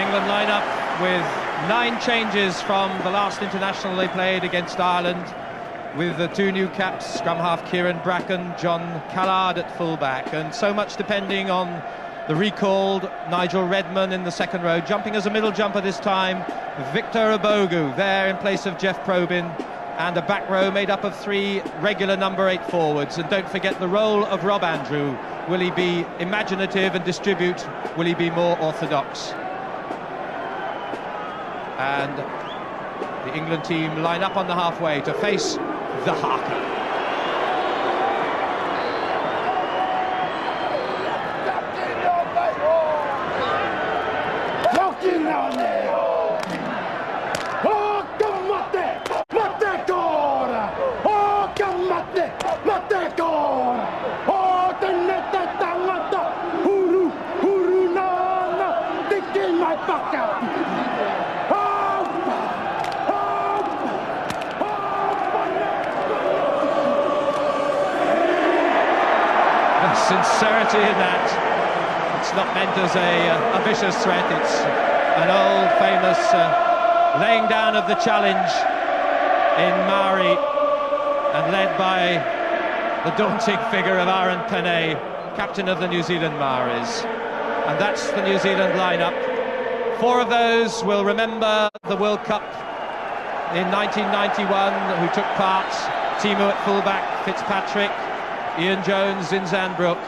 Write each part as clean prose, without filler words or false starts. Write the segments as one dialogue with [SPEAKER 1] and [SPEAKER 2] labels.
[SPEAKER 1] England line up with 9 changes from the last international they played against Ireland, with the 2 new caps, scrum half Kieran Bracken, John Callard at fullback, and so much depending on the recalled Nigel Redman in the second row, jumping as a middle jumper this time, Victor Obogu there in place of Jeff Probyn, and a back row made up of 3 regular number 8 forwards. And don't forget the role of Rob Andrew. Will he be imaginative and distribute? Will he be more orthodox? And the England team line up on the halfway to face the Haka. Sincerity in that. It's not meant as a vicious threat. It's an old famous laying down of the challenge in Maori, and led by the daunting figure of Aaron Pene, captain of the New Zealand Maoris. And that's the New Zealand lineup. 4 of those will remember the World Cup in 1991, who took part. Timu at fullback, Fitzpatrick, Ian Jones, in Zandbrook.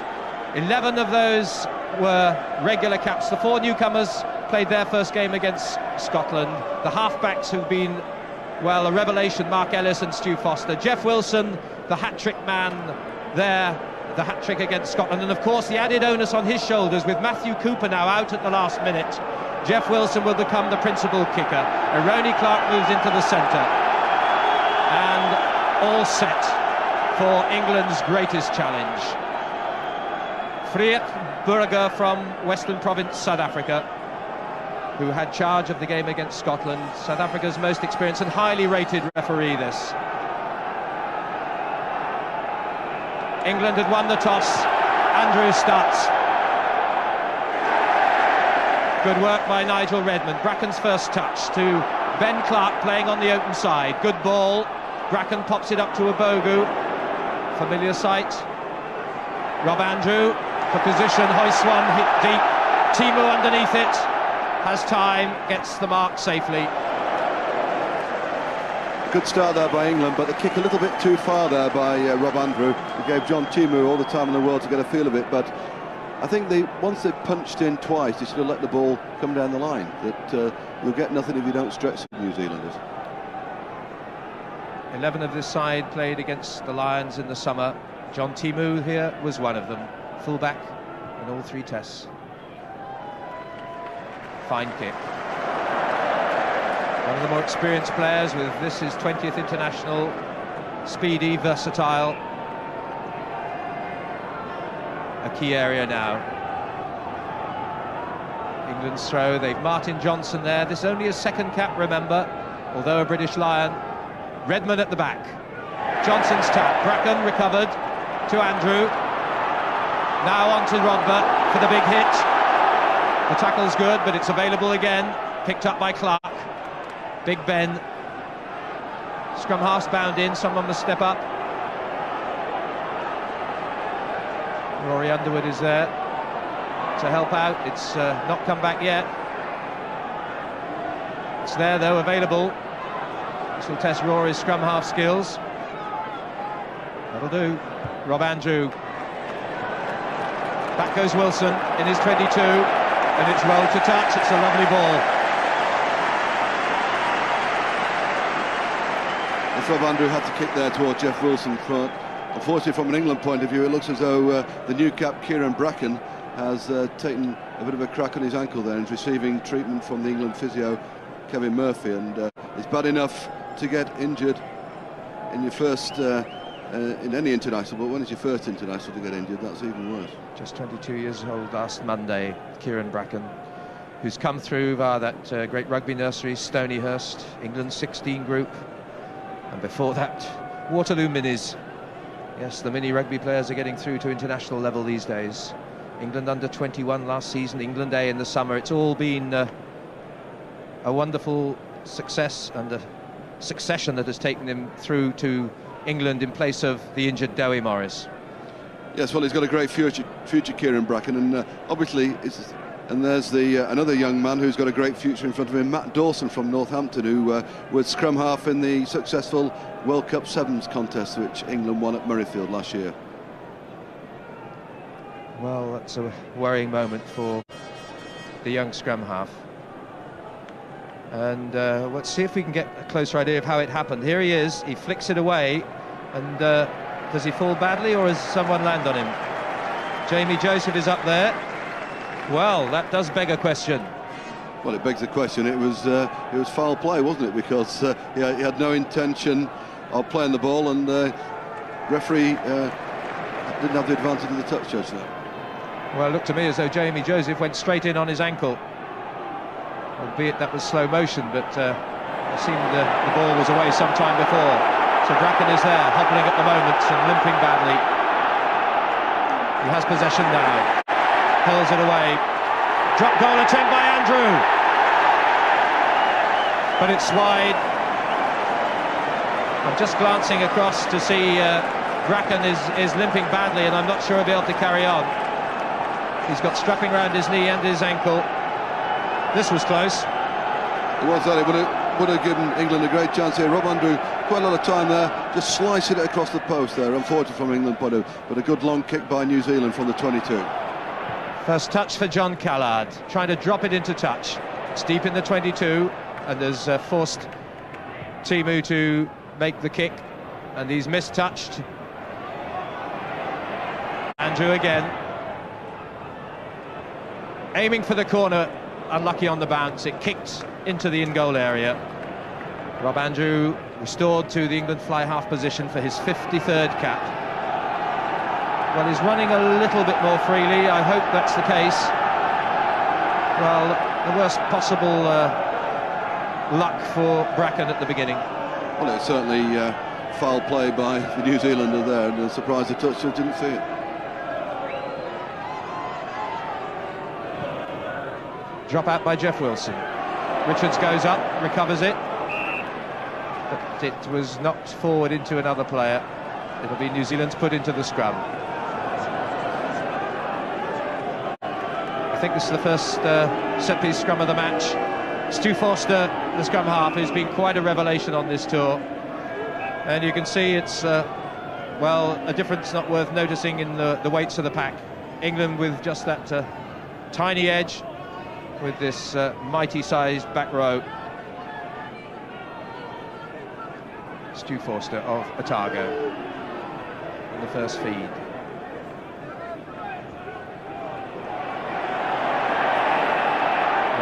[SPEAKER 1] 11 of those were regular caps. The 4 newcomers played their first game against Scotland. The halfbacks who've been, well, a revelation, Mark Ellis and Stu Foster. Jeff Wilson, the hat-trick man there, the hat-trick against Scotland. And of course the added onus on his shoulders, with Matthew Cooper now out at the last minute. Jeff Wilson will become the principal kicker. Ronnie Clark moves into the centre. And all set for England's greatest challenge. Friet Burger from Western Province, South Africa, who had charge of the game against Scotland. South Africa's most experienced and highly rated referee, this. England had won the toss. Andrew starts. Good work by Nigel Redman. Bracken's first touch to Ben Clark, playing on the open side. Good ball. Bracken pops it up to Obogu. Familiar sight. Rob Andrew for position, hoists one, hit deep. Timu underneath it, has time, gets the mark safely.
[SPEAKER 2] Good start there by England, but the kick a little bit too far there by Rob Andrew. He gave John Timu all the time in the world to get a feel of it, but I think once they punched in twice, they should have let the ball come down the line. That you'll get nothing if you don't stretch the New Zealanders.
[SPEAKER 1] 11 of this side played against the Lions in the summer. John Timu here was one of them, fullback in all 3 tests. Fine kick. One of the more experienced players, with this his 20th international. Speedy, versatile. A key area now. England's throw, they've Martin Johnson there. This is only his 2nd cap, remember, although a British Lion. Redman at the back. Johnson's tap. Bracken recovered to Andrew. Now on to Rodber for the big hit. The tackle's good, but it's available again. Picked up by Clark. Big Ben. Scrum half's bound in. Someone must step up. Rory Underwood is there to help out. It's not come back yet. It's there though, available. This will test Rory's scrum half skills. That'll do. Rob Andrew. Back goes Wilson in his 22, and it's rolled to touch. It's a lovely ball.
[SPEAKER 2] If Rob Andrew had to kick there toward Jeff Wilson, but unfortunately from an England point of view, it looks as though the new cap Kieran Bracken has taken a bit of a crack on his ankle there and is receiving treatment from the England physio Kevin Murphy, and it's bad enough to get injured in your first in any international, but when it's your first international to get injured, that's even worse.
[SPEAKER 1] Just 22 years old last Monday, Kieran Bracken, who's come through via that great rugby nursery, Stonyhurst, England's 16 group, and before that, Waterloo Minis. Yes, the mini rugby players are getting through to international level these days. England under 21 last season, England A in the summer. It's all been a wonderful success and a succession that has taken him through to England in place of the injured Dewi Morris.
[SPEAKER 2] Yes, well, he's got a great future, Kieran Bracken, and obviously there's another young man who's got a great future in front of him, Matt Dawson from Northampton, who was scrum half in the successful World Cup Sevens contest which England won at Murrayfield last year.
[SPEAKER 1] Well, that's a worrying moment for the young scrum half. And let's see if we can get a closer idea of how it happened. Here he is, he flicks it away, and does he fall badly, or has someone land on him? Jamie Joseph is up there. Well, that does beg a question.
[SPEAKER 2] Well, it begs a question. It was foul play, wasn't it? Because he had no intention of playing the ball, and the referee didn't have the advantage of the touch judge there.
[SPEAKER 1] Well, it looked to me as though Jamie Joseph went straight in on his ankle, albeit that was slow motion, but it seemed the ball was away some time before. So Bracken is there, hobbling at the moment and limping badly. He has possession now. Hurls it away. Drop goal attempt by Andrew. But it's wide. I'm just glancing across to see Bracken is limping badly, and I'm not sure he'll be able to carry on. He's got strapping around his knee and his ankle. This was close.
[SPEAKER 2] It was that. It would have given England a great chance here. Rob Andrew, quite a lot of time there, just slicing it across the post there. Unfortunate from England point of view, but a good long kick by New Zealand from the 22.
[SPEAKER 1] First touch for John Callard, trying to drop it into touch. It's deep in the 22, and has forced Timu to make the kick, and he's mistouched. Andrew again, aiming for the corner, unlucky on the bounce. It kicked into the in-goal area. Rob Andrew restored to the England fly half position for his 53rd cap. Well, he's running a little bit more freely. I hope that's the case. Well, the worst possible luck for Bracken at the beginning.
[SPEAKER 2] Well, it's certainly foul play by the New Zealander there, and I'm surprised the touch judge didn't see it.
[SPEAKER 1] Drop out by Jeff Wilson. Richards goes up, recovers it, but it was knocked forward into another player. It'll be New Zealand's put into the scrum. I think this is the first set-piece scrum of the match. Stu Forster, the scrum half, has been quite a revelation on this tour, and you can see it's well, a difference not worth noticing in the weights of the pack. England with just that tiny edge, with this mighty-sized back row. Stu Forster of Otago in the first feed.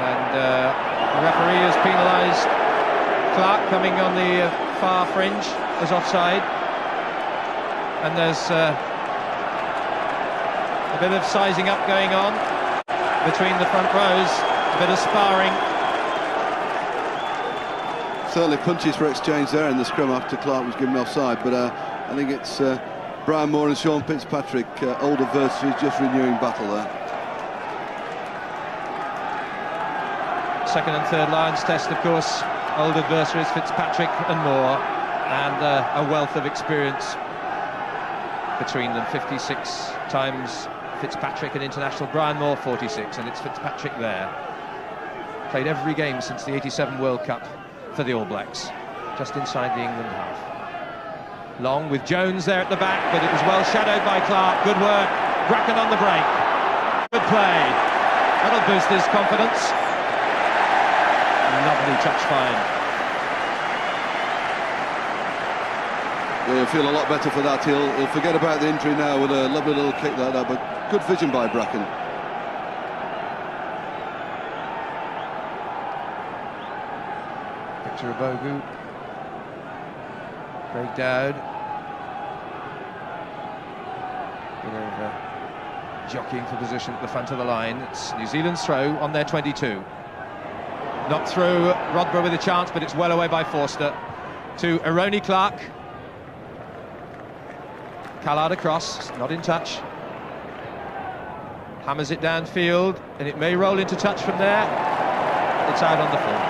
[SPEAKER 1] And the referee has penalised Clark, coming on the far fringe as offside. And there's a bit of sizing up going on between the front rows, a bit of sparring.
[SPEAKER 2] Certainly punches for exchange there in the scrum after Clark was given offside, but I think it's Brian Moore and Sean Fitzpatrick, old adversaries, just renewing battle there.
[SPEAKER 1] Second and third lines test, of course, old adversaries Fitzpatrick and Moore, and a wealth of experience between them. 56 times Fitzpatrick, an international. Brian Moore 46, and it's Fitzpatrick there. Played every game since the '87 World Cup for the All Blacks, just inside the England half. Long with Jones there at the back, but it was well shadowed by Clark. Good work. Bracken on the break. Good play. That'll boost his confidence. Lovely touch find.
[SPEAKER 2] Well, he'll feel a lot better for that. He'll forget about the injury now with a lovely little kick like that, but good vision by Bracken.
[SPEAKER 1] Victor Abogu, Craig Dowd, bit of jockeying for position at the front of the line. It's New Zealand's throw on their 22. Not through. Rodborough with a chance, but it's well away by Forster to Aroni Clark. Callard across, not in touch. Hammers it downfield, and it may roll into touch from there. It's out on the full.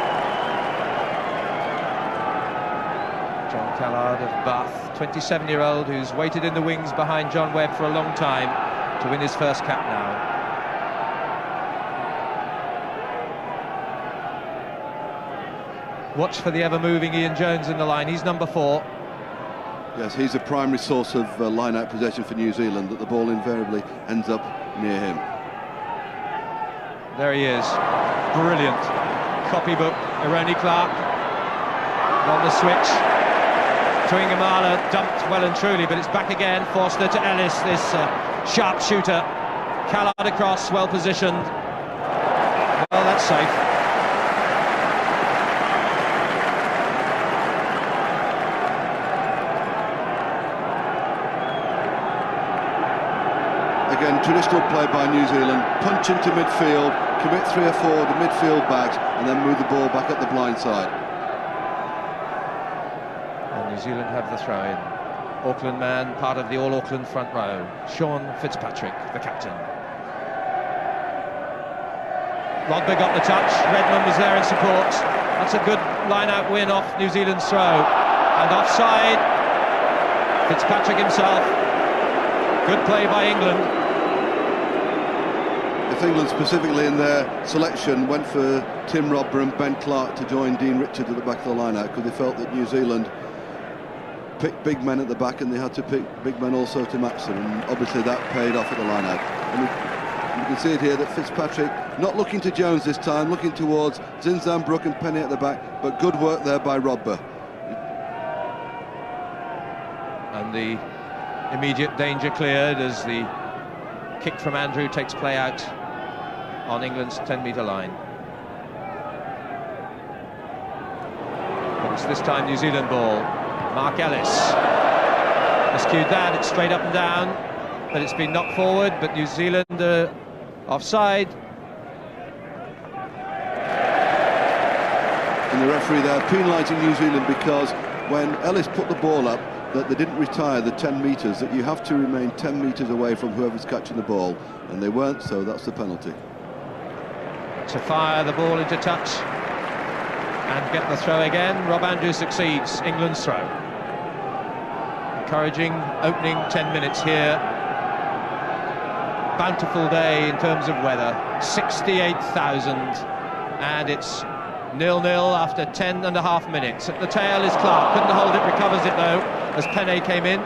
[SPEAKER 1] Callard of Bath, 27-year-old who's waited in the wings behind John Webb for a long time to win his first cap now. Watch for the ever-moving Ian Jones in the line. He's number 4.
[SPEAKER 2] Yes, he's a primary source of line-out possession for New Zealand, that the ball invariably ends up near him.
[SPEAKER 1] There he is. Brilliant. Copybook, Ironi Clark on the switch. Tuingamala dumped well and truly, but it's back again. Forster to Ellis, this sharp shooter. Callard across, well positioned. Well, that's safe.
[SPEAKER 2] Again, traditional play by New Zealand. Punch into midfield, commit 3 or 4 of the midfield backs, and then move the ball back up the blind side.
[SPEAKER 1] And New Zealand have the throw-in. Auckland man, part of the All-Auckland front row. Sean Fitzpatrick, the captain. Rodber got the touch. Redmond was there in support. That's a good line-out win off New Zealand's throw. And offside, Fitzpatrick himself. Good play by England.
[SPEAKER 2] If England specifically in their selection went for Tim Rodber and Ben Clark to join Dean Richards at the back of the line-out, because they felt that New Zealand picked big men at the back and they had to pick big men also to match them, and obviously that paid off at the line-out. And you can see it here that Fitzpatrick not looking to Jones this time, looking towards Zinzan-Brook and Penny at the back, but good work there by Rodber.
[SPEAKER 1] And the immediate danger cleared as the kick from Andrew takes play out on England's 10-metre line. But it's this time New Zealand ball. Mark Ellis miscued that. It's straight up and down, but it's been knocked forward. But New Zealand offside.
[SPEAKER 2] And the referee there penalising New Zealand because when Ellis put the ball up, that they didn't retire the 10 metres, that you have to remain 10 metres away from whoever's catching the ball, and they weren't, so that's the penalty.
[SPEAKER 1] To fire the ball into touch and get the throw again. Rob Andrews succeeds. England's throw. Encouraging opening 10 minutes here. Bountiful day in terms of weather. 68,000, and it's 0-0 after 10.5 minutes. At the tail is Clark. Couldn't hold it, recovers it though as Penne came in.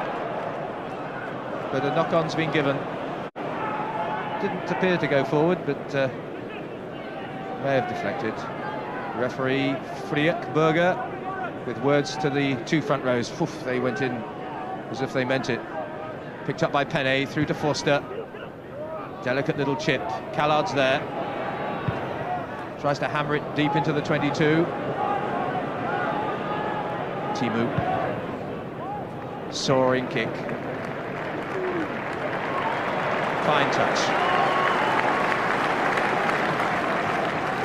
[SPEAKER 1] But a knock-on's been given. Didn't appear to go forward, but may have deflected. Referee Friek Berger with words to the 2 front rows. Oof, they went in as if they meant it. Picked up by Penne, through to Forster. Delicate little chip. Callard's there. Tries to hammer it deep into the 22. Timu. Soaring kick. Fine touch.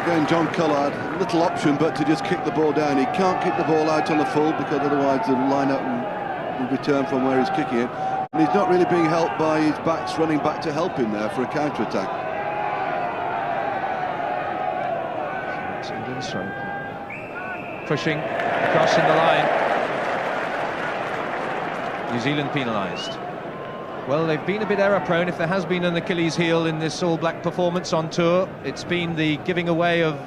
[SPEAKER 2] Again, John Collard, little option but to just kick the ball down. He can't kick the ball out on the full because otherwise the line-up will return from where he's kicking it. And he's not really being helped by his backs running back to help him there for a counter-attack.
[SPEAKER 1] England's throw. Pushing across in the line. New Zealand penalised. Well, they've been a bit error-prone. If there has been an Achilles heel in this All-Black performance on tour, it's been the giving away of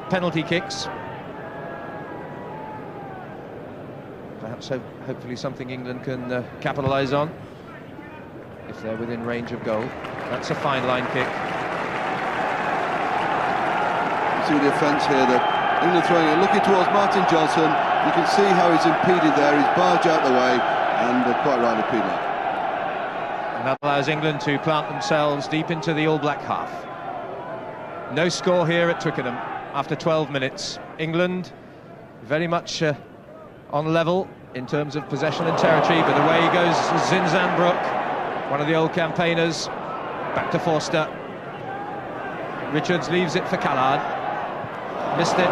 [SPEAKER 1] penalty kicks. Perhaps hopefully something England can capitalise on if they're within range of goal. That's a fine line kick.
[SPEAKER 2] You see the offence here that England throwing it, looking towards Martin Johnson. You can see how he's impeded there. He's barged out the way, and quite rightly penalised.
[SPEAKER 1] And that allows England to plant themselves deep into the All Black half. No score here at Twickenham after 12 minutes. England very much on level in terms of possession and territory, but away goes Zinzan-Brook, one of the old campaigners. Back to Forster. Richards leaves it for Callard. Missed it.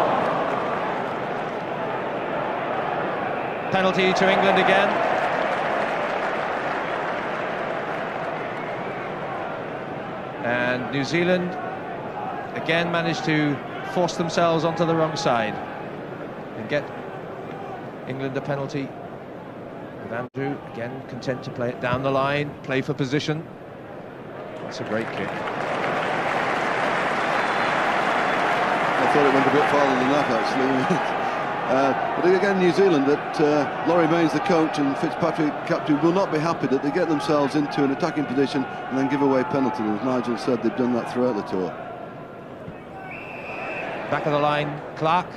[SPEAKER 1] Penalty to England again. And New Zealand again managed to force themselves onto the wrong side and get England a penalty. With Andrew, again, content to play it down the line, play for position. That's a great kick.
[SPEAKER 2] I thought it went a bit farther than that, actually. But again, New Zealand, that Laurie Mains, the coach, and Fitzpatrick, captain, will not be happy that they get themselves into an attacking position and then give away penalties. As Nigel said, they've done that throughout the tour.
[SPEAKER 1] Back of the line, Clark.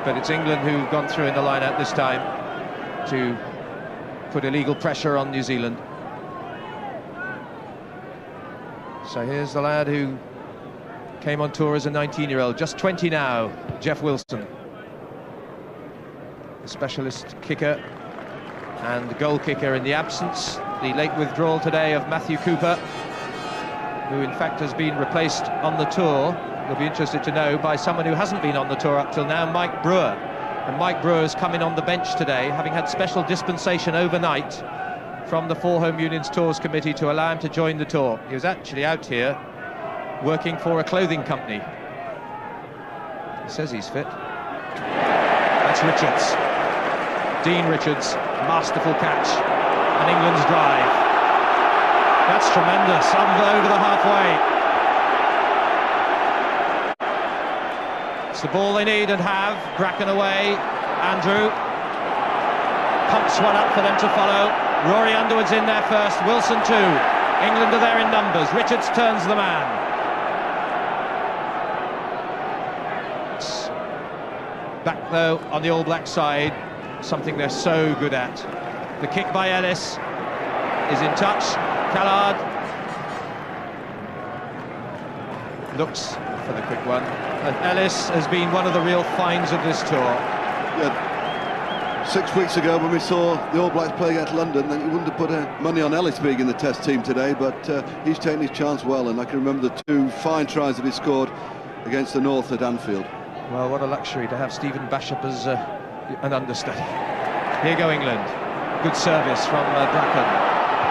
[SPEAKER 1] But it's England who've gone through in the line-out this time to put illegal pressure on New Zealand. So here's the lad who came on tour as a 19-year-old, just 20 now, Jeff Wilson. The specialist kicker and goal kicker in the absence. The late withdrawal today of Matthew Cooper, who in fact has been replaced on the tour, you'll be interested to know, by someone who hasn't been on the tour up till now, Mike Brewer. And Mike Brewer's coming on the bench today, having had special dispensation overnight from the Four Home Unions Tours Committee to allow him to join the tour. He was actually out here working for a clothing company. He says he's fit. That's Richards. Dean Richards, masterful catch. And England's drive. That's tremendous, over the halfway. It's the ball they need and have. Bracken away. Andrew pumps one up for them to follow. Rory Underwood's in there first. Wilson too. England are there in numbers. Richards turns the man. Back though on the All Black side, something they're so good at. The kick by Ellis is in touch. Callard looks for the quick one, and Ellis has been one of the real finds of this tour.
[SPEAKER 2] Yeah. 6 weeks ago when we saw the All Blacks play against London, then you wouldn't have put money on Ellis being in the Test team today, but he's taken his chance well, and I can remember the two fine tries that he scored against the North at Anfield.
[SPEAKER 1] Well, what a luxury to have Stephen Bishop as an understudy. Here go England. Good service from Bracken.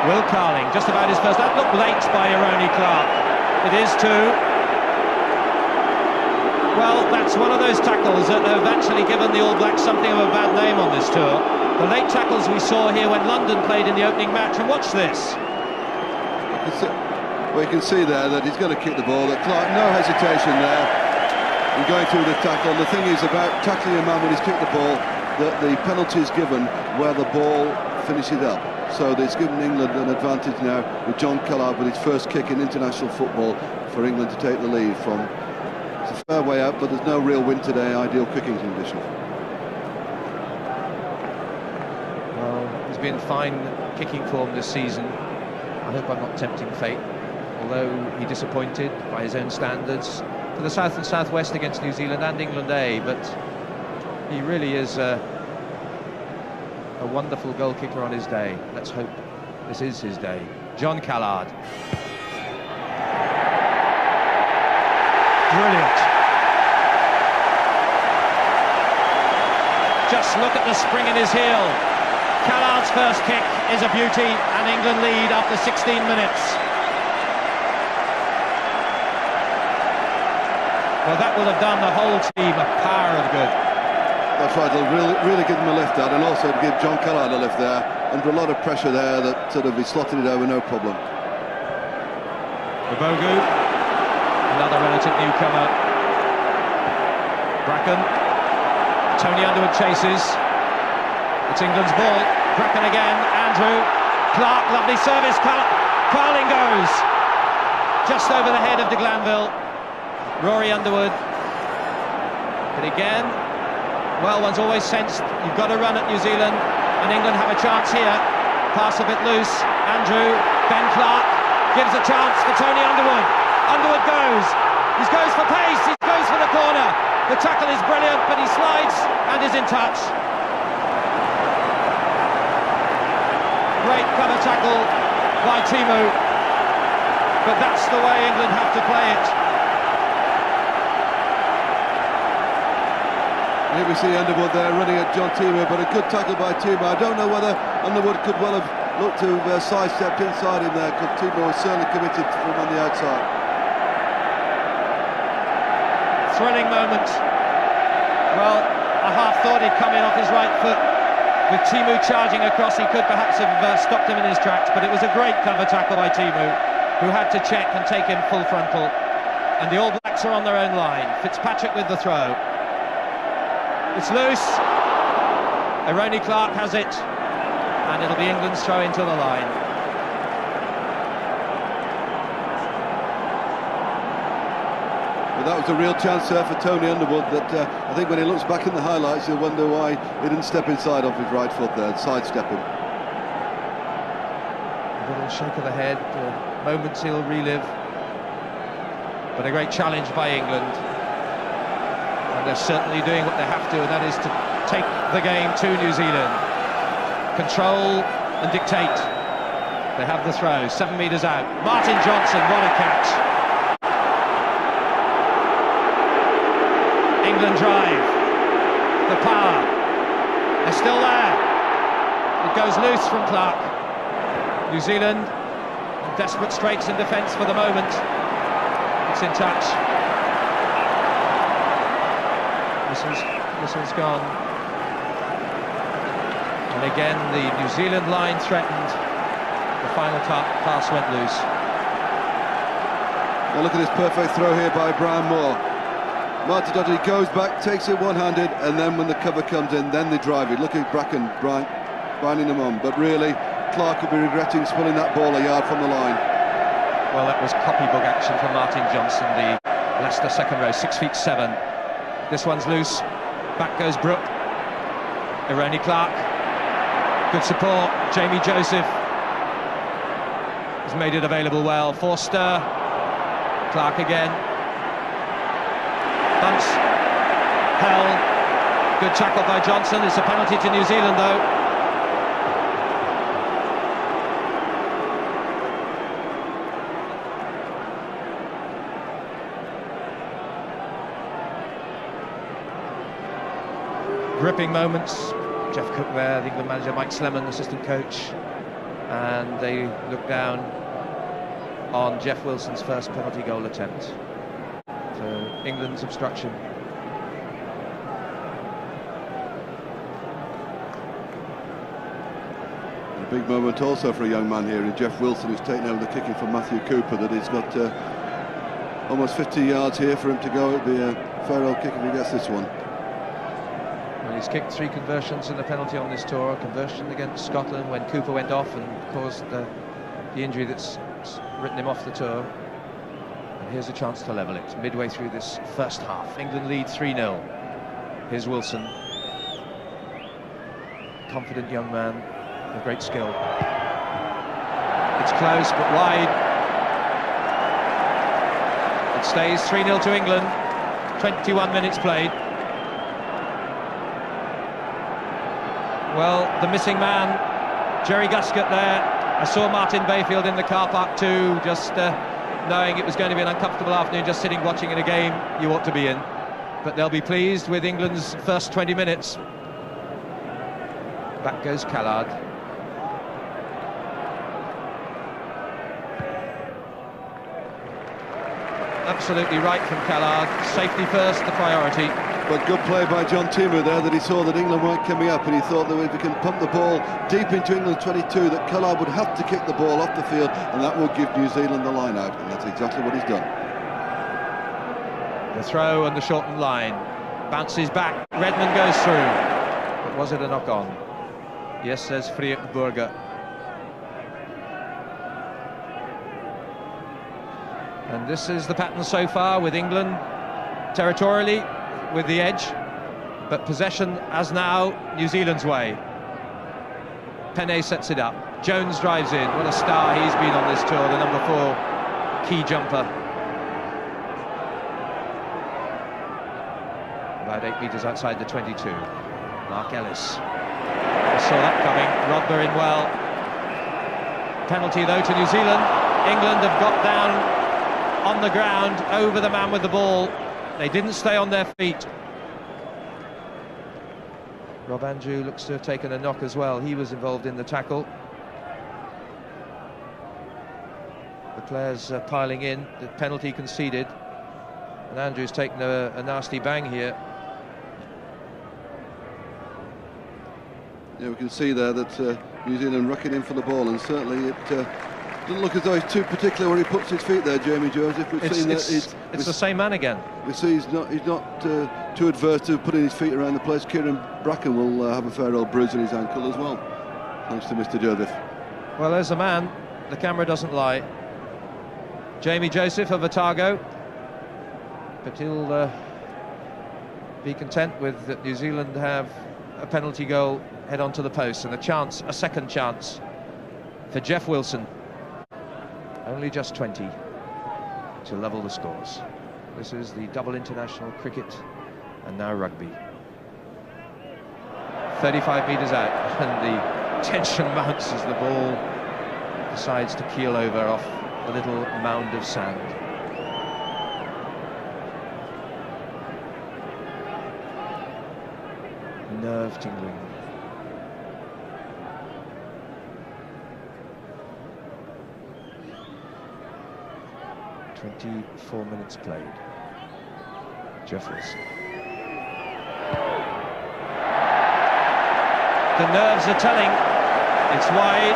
[SPEAKER 1] Will Carling, just about his first. That looked late by Aroni Clark. It is too. Well, that's one of those tackles that have actually given the All Blacks something of a bad name on this tour. The late tackles we saw here when London played in the opening match. And watch this.
[SPEAKER 2] Well, you can see there that he's going to kick the ball. That Clark, no hesitation there. And going through the tackle. The thing is about tackling a man when he's kicked the ball, that the penalty is given where the ball finishes up. So it's given England an advantage now with John Callard with his first kick in international football for England to take the lead from. It's a fair way out, but there's no real win today. Ideal kicking condition.
[SPEAKER 1] Well, he's been fine kicking form this season. I hope I'm not tempting fate, although he disappointed by his own standards for the South and South West against New Zealand and England A, but he really is a wonderful goal kicker on his day. Let's hope this is his day. John Callard. Brilliant. Just look at the spring in his heel. Callard's first kick is a beauty, and England lead after 16 minutes. Well, that will have done the whole team a power of good.
[SPEAKER 2] That's right, they'll really give him a lift out, and also to give John Callard a lift there, under a lot of pressure there, that sort of he slotted it over, no problem.
[SPEAKER 1] Bogu, another relative newcomer. Bracken, Tony Underwood chases. It's England's ball. Bracken again, Andrew, Clark, lovely service. Carling goes just over the head of de Glanville. Rory Underwood. But again, well, one's always sensed you've got to run at New Zealand, and England have a chance here. Pass a bit loose. Andrew, Ben Clark gives a chance for Tony Underwood. Underwood goes. He goes for pace. He goes for the corner. The tackle is brilliant, but he slides and is in touch. Great cover tackle by Timu. But that's the way England have to play it.
[SPEAKER 2] Here we see Underwood there running at John Timu, but a good tackle by Timu. I don't know whether Underwood could well have looked to have sidestepped inside him there, because Timu was certainly committed from on the outside.
[SPEAKER 1] Thrilling moment. Well, I half thought he'd come in off his right foot. With Timu charging across, he could perhaps have stopped him in his tracks, but it was a great clever tackle by Timu, who had to check and take him full frontal. And the All Blacks are on their own line. Fitzpatrick with the throw. It's loose. Eroni Clark has it, and it'll be England's throw into the line.
[SPEAKER 2] Well, that was a real chance there for Tony Underwood that I think when he looks back in the highlights he'll wonder why he didn't step inside off his right foot there, sidestep him.
[SPEAKER 1] A little shake of the head, moments he'll relive, but a great challenge by England, and they're certainly doing what they have to, and that is to take the game to New Zealand, control and dictate. They have the throw, 7 metres out. Martin Johnson, what a catch. England drive, the power, they're still there. It goes loose from Clark. New Zealand in desperate straits in defence for the moment. It's in touch. Whistle's gone. And again the New Zealand line threatened. The final pass went loose.
[SPEAKER 2] Now look at this perfect throw here by Brian Moore. Martin Doddy goes back, takes it one-handed, and then when the cover comes in, then they drive it. Look at Bracken binding them on, but really Clark will be regretting spilling that ball a yard from the line.
[SPEAKER 1] Well, that was copybook action from Martin Johnson, the Leicester second row, 6'7". This one's loose, back goes Brooke. Eroni Clark, good support. Jamie Joseph has made it available well. Forster, Clark again. Bunce, Hell, good tackle by Johnson. It's a penalty to New Zealand though. Gripping moments. Jeff Cook there, the England manager, Mike Slemon, assistant coach, and they look down on Jeff Wilson's first penalty goal attempt. So England's obstruction.
[SPEAKER 2] A big moment also for a young man here in Jeff Wilson, who's taken over the kicking from Matthew Cooper, that he's got almost 50 yards here for him to go. It'll be a fair old kick if he gets this one.
[SPEAKER 1] Well, he's kicked 3 conversions in the penalty on this tour. A conversion against Scotland when Cooper went off and caused the injury that's written him off the tour. Here's a chance to level it midway through this first half. England lead 3-0. Here's Wilson. Confident young man with great skill. It's close but wide. It stays 3-0 to England. 21 minutes played. Well, the missing man, Jerry Guscott there. I saw Martin Bayfield in the car park too, just knowing it was going to be an uncomfortable afternoon, just sitting watching in a game you ought to be in. But they'll be pleased with England's first 20 minutes. Back goes Callard. Absolutely right from Callard. Safety first, the priority.
[SPEAKER 2] But good play by John Timu there, that he saw that England weren't coming up, and he thought that if he can pump the ball deep into England 22, that Callard would have to kick the ball off the field, and that will give New Zealand the line out, and that's exactly what he's done.
[SPEAKER 1] The throw and the shortened line. Bounces back, Redmond goes through. But was it a knock-on? Yes, says Friedrich Burger. And this is the pattern so far, with England territorially with the edge, but possession as now New Zealand's way. Penne sets it up. Jones drives in. What a star he's been on this tour, the number 4 key jumper. About 8 metres outside the 22. Mark Ellis. I saw that coming. Rodber in well. Penalty though to New Zealand. England have got down on the ground over the man with the ball. They didn't stay on their feet. Rob Andrew looks to have taken a knock as well. He was involved in the tackle. The players piling in. The penalty conceded. And Andrew's taken a nasty bang here.
[SPEAKER 2] Yeah, we can see there that New Zealand rucking in for the ball, and certainly it doesn't look as though he's too particular where he puts his feet there, Jamie Joseph. We've seen that
[SPEAKER 1] it's the same man again.
[SPEAKER 2] We see he's not too adverse to putting his feet around the place. Kieran Bracken will have a fair old bruise in his ankle as well, thanks to Mr. Joseph.
[SPEAKER 1] Well, there's a man. The camera doesn't lie. Jamie Joseph of Otago, but he'll be content with that New Zealand have a penalty goal head on to the post and a second chance for Jeff Wilson. Only just 20 to level the scores. This is the double international cricket and now rugby. 35 metres out, and the tension mounts as the ball decides to keel over off the little mound of sand. Nerve tingling. "24 minutes played." Jeff Wilson. The nerves are telling. It's wide,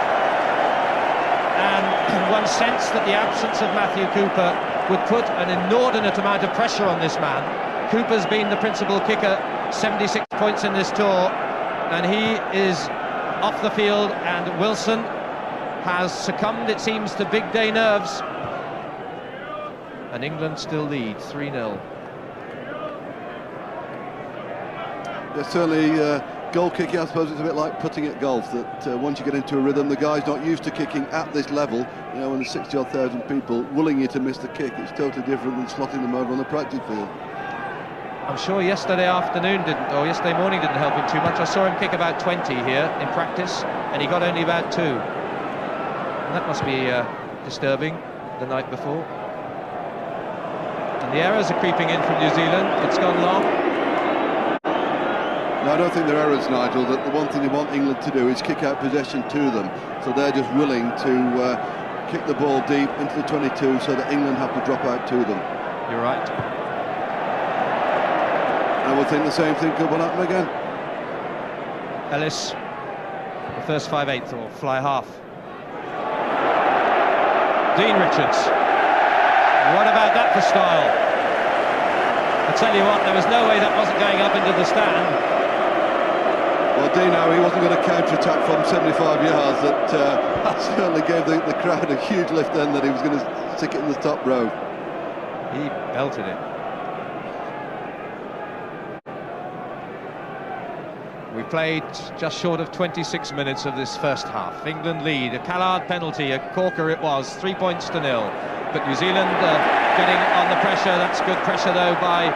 [SPEAKER 1] and one sense that the absence of Matthew Cooper would put an inordinate amount of pressure on this man. Cooper's been the principal kicker, 76 points in this tour, and he is off the field, and Wilson has succumbed, it seems, to big day nerves. And England still lead 3-0.
[SPEAKER 2] There's certainly goal kicking, I suppose it's a bit like putting at golf, that once you get into a rhythm, the guy's not used to kicking at this level. You know, when there's 60-odd thousand people willing you to miss the kick, it's totally different than slotting them over on the practice field.
[SPEAKER 1] I'm sure yesterday morning didn't help him too much. I saw him kick about 20 here in practice, and he got only about 2. And that must be disturbing the night before. And the errors are creeping in from New Zealand. It's gone long.
[SPEAKER 2] No, I don't think they're errors, Nigel. That the one thing they want England to do is kick out possession to them. So they're just willing to kick the ball deep into the 22 so that England have to drop out to them.
[SPEAKER 1] You're right.
[SPEAKER 2] I would think the same thing could happen again.
[SPEAKER 1] Ellis, the first 5/8 or fly half. Dean Richards. What about that for style? I tell you what, there was no way that wasn't going up into the stand.
[SPEAKER 2] Well, Dino, he wasn't going to counter-attack from 75 yards. That certainly gave the crowd a huge lift then, that he was going to stick it in the top row.
[SPEAKER 1] He belted it. We played just short of 26 minutes of this first half. England lead, a Callard penalty, a corker it was, 3 points to 0. But New Zealand getting on the pressure. That's good pressure though by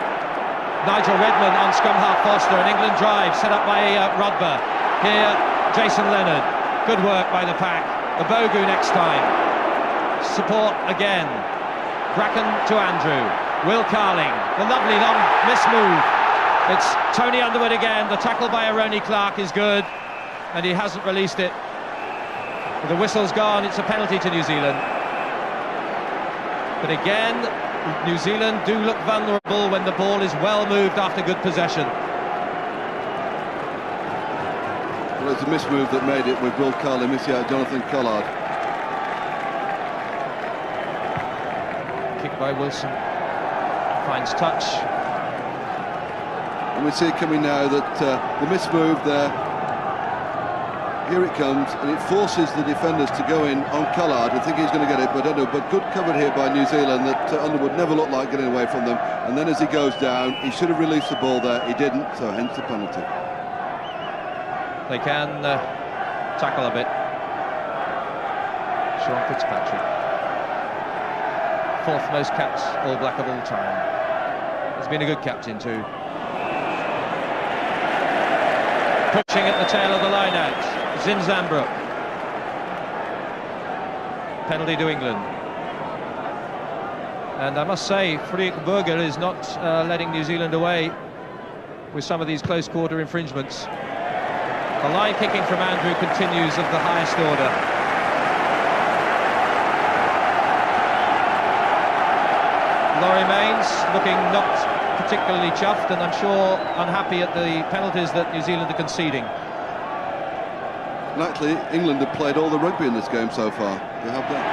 [SPEAKER 1] Nigel Redmond on scrum half Foster. An England drive set up by Rodber. Here, Jason Leonard. Good work by the pack. The Bogu next time. Support again. Bracken to Andrew. Will Carling. The lovely long miss move. It's Tony Underwood again. The tackle by Aroni Clark is good, and he hasn't released it. The whistle's gone. It's a penalty to New Zealand. But again, New Zealand do look vulnerable when the ball is well moved after good possession.
[SPEAKER 2] Well, it's a mismove that made it, with Will Carling missing out Jonathan Collard.
[SPEAKER 1] Kick by Wilson. Finds touch.
[SPEAKER 2] And we see it coming now that the mismove there, here it comes, and it forces the defenders to go in on Collard. I think he's going to get it, but I don't know. But good cover here by New Zealand, that Underwood never looked like getting away from them. And then as he goes down, he should have released the ball there. He didn't, so hence the penalty.
[SPEAKER 1] They can tackle a bit. Sean Fitzpatrick, 4th most caps All Black of all time. He's been a good captain too. Pushing at the tail of the line out. Zinzambrook. Penalty to England. And I must say, Frederik Burger is not letting New Zealand away with some of these close quarter infringements. The line kicking from Andrew continues of the highest order. Laurie Mains looking not particularly chuffed, and I'm sure unhappy at the penalties that New Zealand are conceding.
[SPEAKER 2] And actually, England have played all the rugby in this game so far. They have that.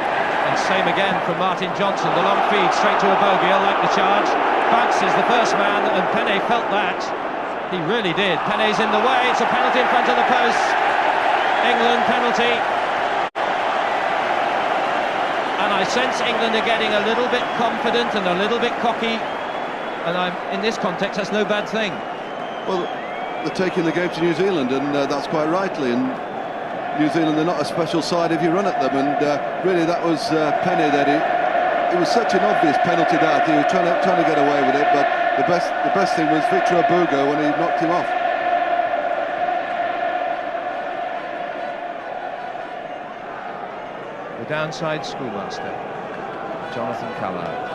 [SPEAKER 1] And same again from Martin Johnson. The long feed straight to a bogey. I like the charge. Bounces the first man, and Penne felt that. He really did. Penne's in the way. It's a penalty in front of the post. England penalty. And I sense England are getting a little bit confident and a little bit cocky. And in this context, that's no bad thing.
[SPEAKER 2] Well, they're taking the game to New Zealand, and that's quite rightly. And New Zealand, they're not a special side if you run at them. And really, that was Penne that it was such an obvious penalty that he was trying to get away with it. But the best thing was Victor Obugo when he knocked him off.
[SPEAKER 1] The downside schoolmaster, Jonathan Callard.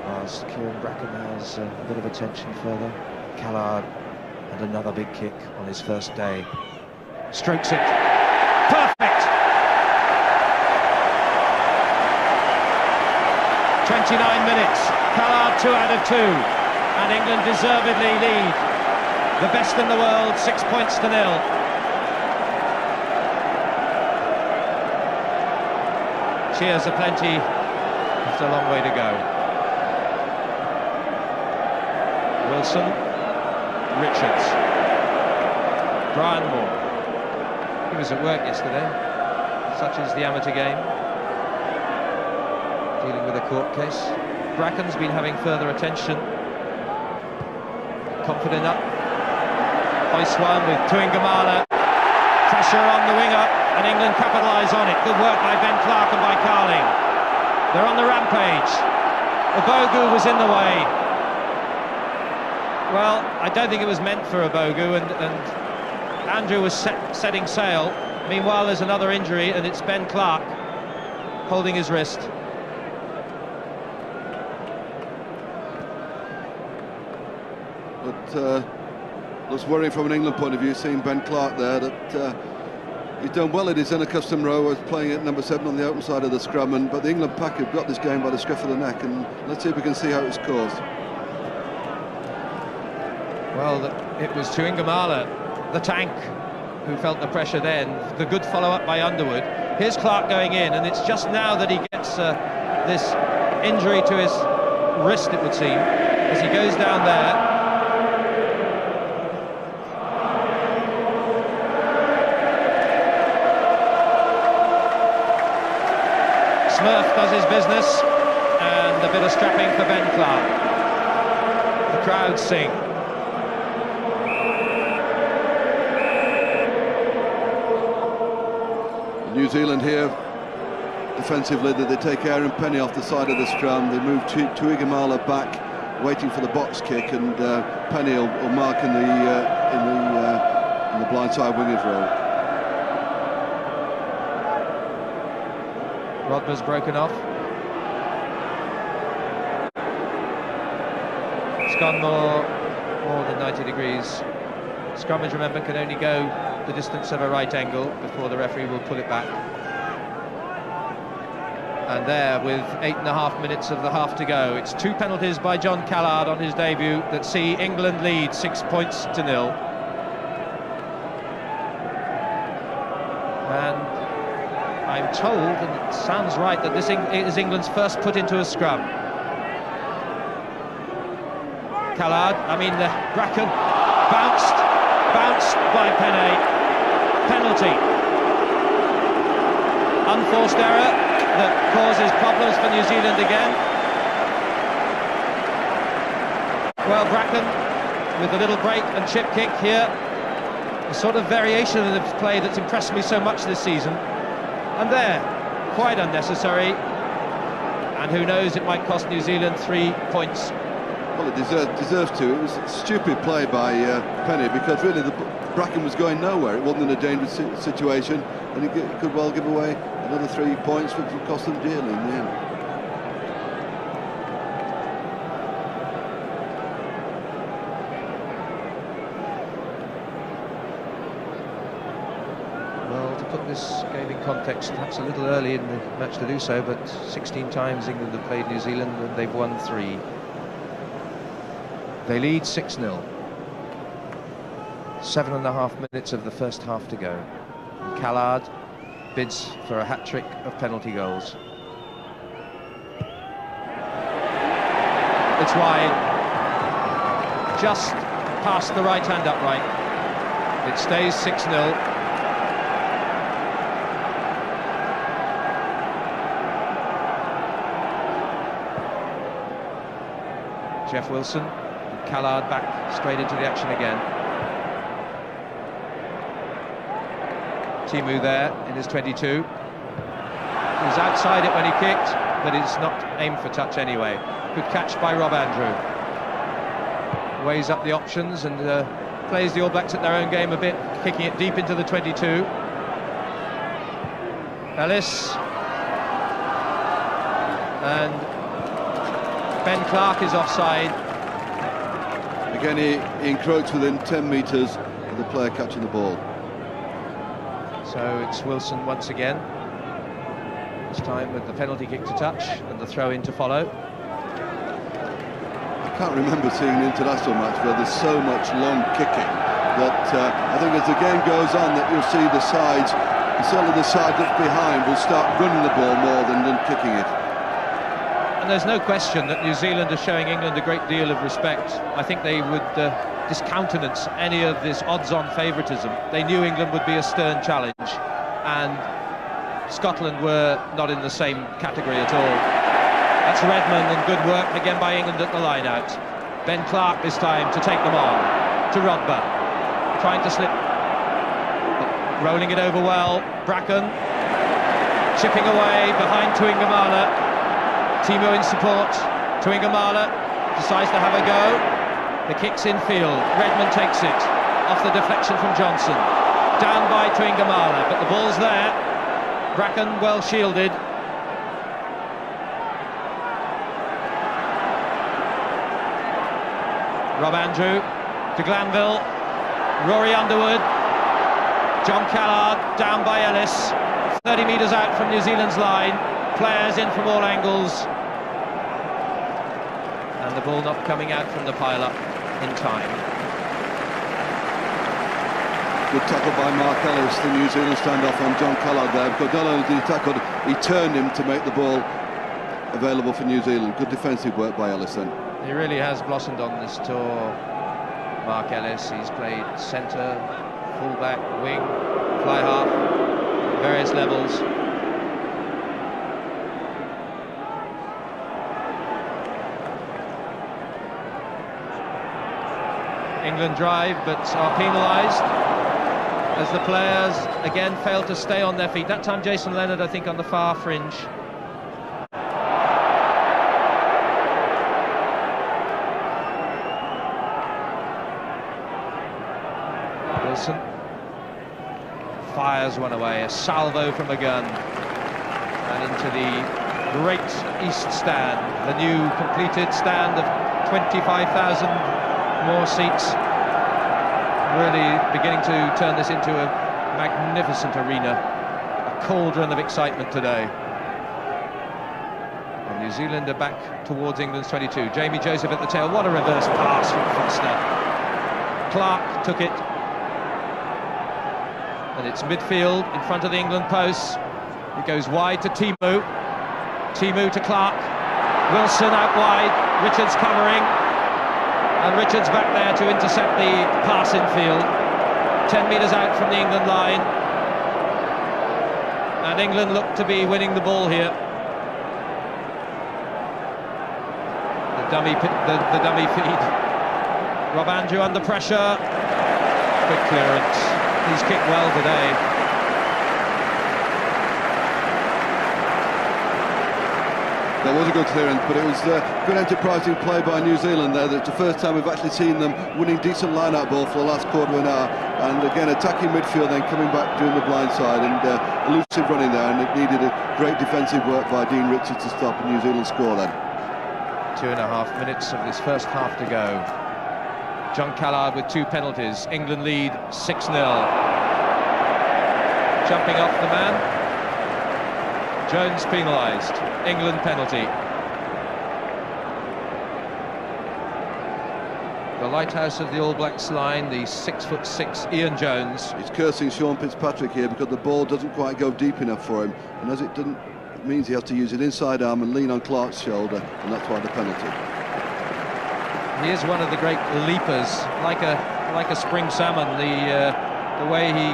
[SPEAKER 1] Whilst Kieran Bracken has a bit of attention further, Callard and another big kick on his first day. Strokes it. Perfect! 29 minutes. Callard 2 out of 2. And England deservedly lead. The best in the world, 6 points to 0. Cheers aplenty. It's a long way to go. Wilson, Richards, Brian Moore. He was at work yesterday. Such is the amateur game. Dealing with a court case. Bracken's been having further attention. Confident up. Hoist one with Tuingamala. Pressure on the winger, and England capitalise on it. Good work by Ben Clark and by Carling. They're on the rampage. Obogu was in the way. Well, I don't think it was meant for Obogu, and Andrew was setting sail. Meanwhile, there's another injury, and it's Ben Clark holding his wrist.
[SPEAKER 2] But looks worrying from an England point of view, seeing Ben Clark there, that he's done well in his unaccustomed role as playing at number 7 on the open side of the scrum, but the England pack have got this game by the scruff of the neck, and let's see if we can see how it's caused.
[SPEAKER 1] Well, it was Tuingamala, the tank, who felt the pressure then. The good follow-up by Underwood. Here's Clark going in, and it's just now that he gets this injury to his wrist, it would seem, as he goes down there. Smurf does his business, and a bit of strapping for Ben Clark. The crowd sing.
[SPEAKER 2] New Zealand here, defensively, that they take Aaron Penne off the side of the scrum. They move Tuigamala back, waiting for the box kick, and Penne will mark in the blindside winger's role.
[SPEAKER 1] Rodber's broken off. It's gone more than 90 degrees. Scrummage, remember, can only go the distance of a right angle before the referee will pull it back. And there, with 8.5 minutes of the half to go, it's 2 penalties by John Callard on his debut that see England lead 6 points to 0. And I'm told, and it sounds right, that this is England's first put into a scrum. Bracken, bounced by Penne. Penalty. Unforced error that causes problems for New Zealand again. Well, Bracken with a little break and chip kick here. A sort of variation of the play that's impressed me so much this season. And there, quite unnecessary. And who knows, it might cost New Zealand 3 points.
[SPEAKER 2] Well, it deserves to. It was a stupid play by Penne, because really Bracken was going nowhere. It wasn't in a dangerous situation, and he could well give away another 3 points, which would cost them dearly in the end.
[SPEAKER 1] Well, to put this game in context, perhaps a little early in the match to do so, but 16 times England have played New Zealand and they've won 3. They lead 6-0. 7.5 minutes of the first half to go. And Callard bids for a hat-trick of penalty goals. It's wide, just past the right-hand upright. It stays 6-0. Jeff Wilson, and Callard back straight into the action again. Timu there in his 22. He was outside it when he kicked, but it's not aimed for touch anyway. Good catch by Rob Andrew. Weighs up the options and plays the All Blacks at their own game a bit, kicking it deep into the 22. Ellis. And Ben Clark is offside.
[SPEAKER 2] Again, he encroached within 10 metres of the player catching the ball.
[SPEAKER 1] So it's Wilson once again. This time with the penalty kick to touch and the throw in to follow.
[SPEAKER 2] I can't remember seeing an international match where there's so much long kicking that I think as the game goes on that you'll see the sides, certainly the side that's behind, will start running the ball more than kicking it.
[SPEAKER 1] And there's no question that New Zealand are showing England a great deal of respect. I think they would discountenance any of this odds-on favouritism. They knew England would be a stern challenge, and Scotland were not in the same category at all. That's Redmond, and good work again by England at the line-out. Ben Clark this time to take them on, to Rodber, trying to slip, but rolling it over well. Bracken, chipping away behind Tuingamala. Timu in support. Tuingamala decides to have a go. The kick's infield. Redmond takes it off the deflection from Johnson. Down by Tuingamala, but the ball's there. Bracken well shielded. Rob Andrew to Glanville. Rory Underwood. John Callard down by Ellis. 30 metres out from New Zealand's line. Players in from all angles. And the ball not coming out from the pile-up in time.
[SPEAKER 2] Good tackle by Mark Ellis, the New Zealand standoff on John Callard there, because not only did he tackle, he turned him to make the ball available for New Zealand. Good defensive work by Ellis then.
[SPEAKER 1] He really has blossomed on this tour, Mark Ellis. He's played centre, full-back, wing, fly-half, various levels. England drive, but are penalised as the players again fail to stay on their feet. That time Jason Leonard, I think, on the far fringe. Wilson fires one away, a salvo from a gun, and into the great East Stand, the new completed stand of 25,000 more seats, really beginning to turn this into a magnificent arena, a cauldron of excitement today. And New Zealand are back towards England's 22. Jamie Joseph at the tail. What a reverse pass from Foster. Clark took it, and it's midfield in front of the England posts. It goes wide to Timu. Timu to Clark. Wilson out wide. Richards covering. And Richards back there to intercept the pass in field. 10 metres out from the England line. And England look to be winning the ball here. The dummy feed. Rob Andrew under pressure. Quick clearance. He's kicked well today.
[SPEAKER 2] That was a good clearance, but it was good enterprising play by New Zealand there. That's the first time we've actually seen them winning decent line-out ball for the last quarter of an hour. And again, attacking midfield, then coming back doing the blind side, and elusive running there, and it needed a great defensive work by Dean Richards to stop a New Zealand score then.
[SPEAKER 1] 2.5 minutes of this first half to go. John Callard with 2 penalties. England lead 6-0. Jumping off the man. Jones penalised. England penalty. The lighthouse of the All Blacks line, the 6'6" Ian Jones.
[SPEAKER 2] He's cursing Sean Fitzpatrick here because the ball doesn't quite go deep enough for him, and as it didn't, it means he has to use an inside arm and lean on Clark's shoulder, and that's why the penalty.
[SPEAKER 1] He is one of the great leapers, like a spring salmon. The way he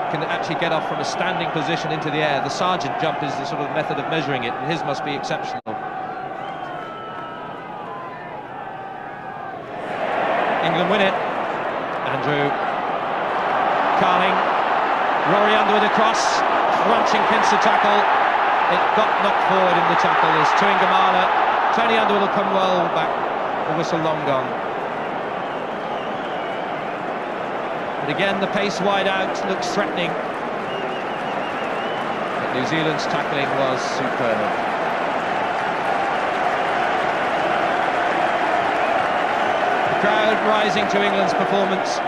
[SPEAKER 1] can actually get off from a standing position into the air. The sergeant jump is the sort of method of measuring it, and his must be exceptional. England win it. Andrew Carling, Rory Underwood across, crunching pincer tackle. It got knocked forward in the tackle. There's Tuingamala. Tony Underwood will come well back. The whistle long gone. But again, the pace wide out looks threatening. But New Zealand's tackling was superb. Crowd rising to England's performance.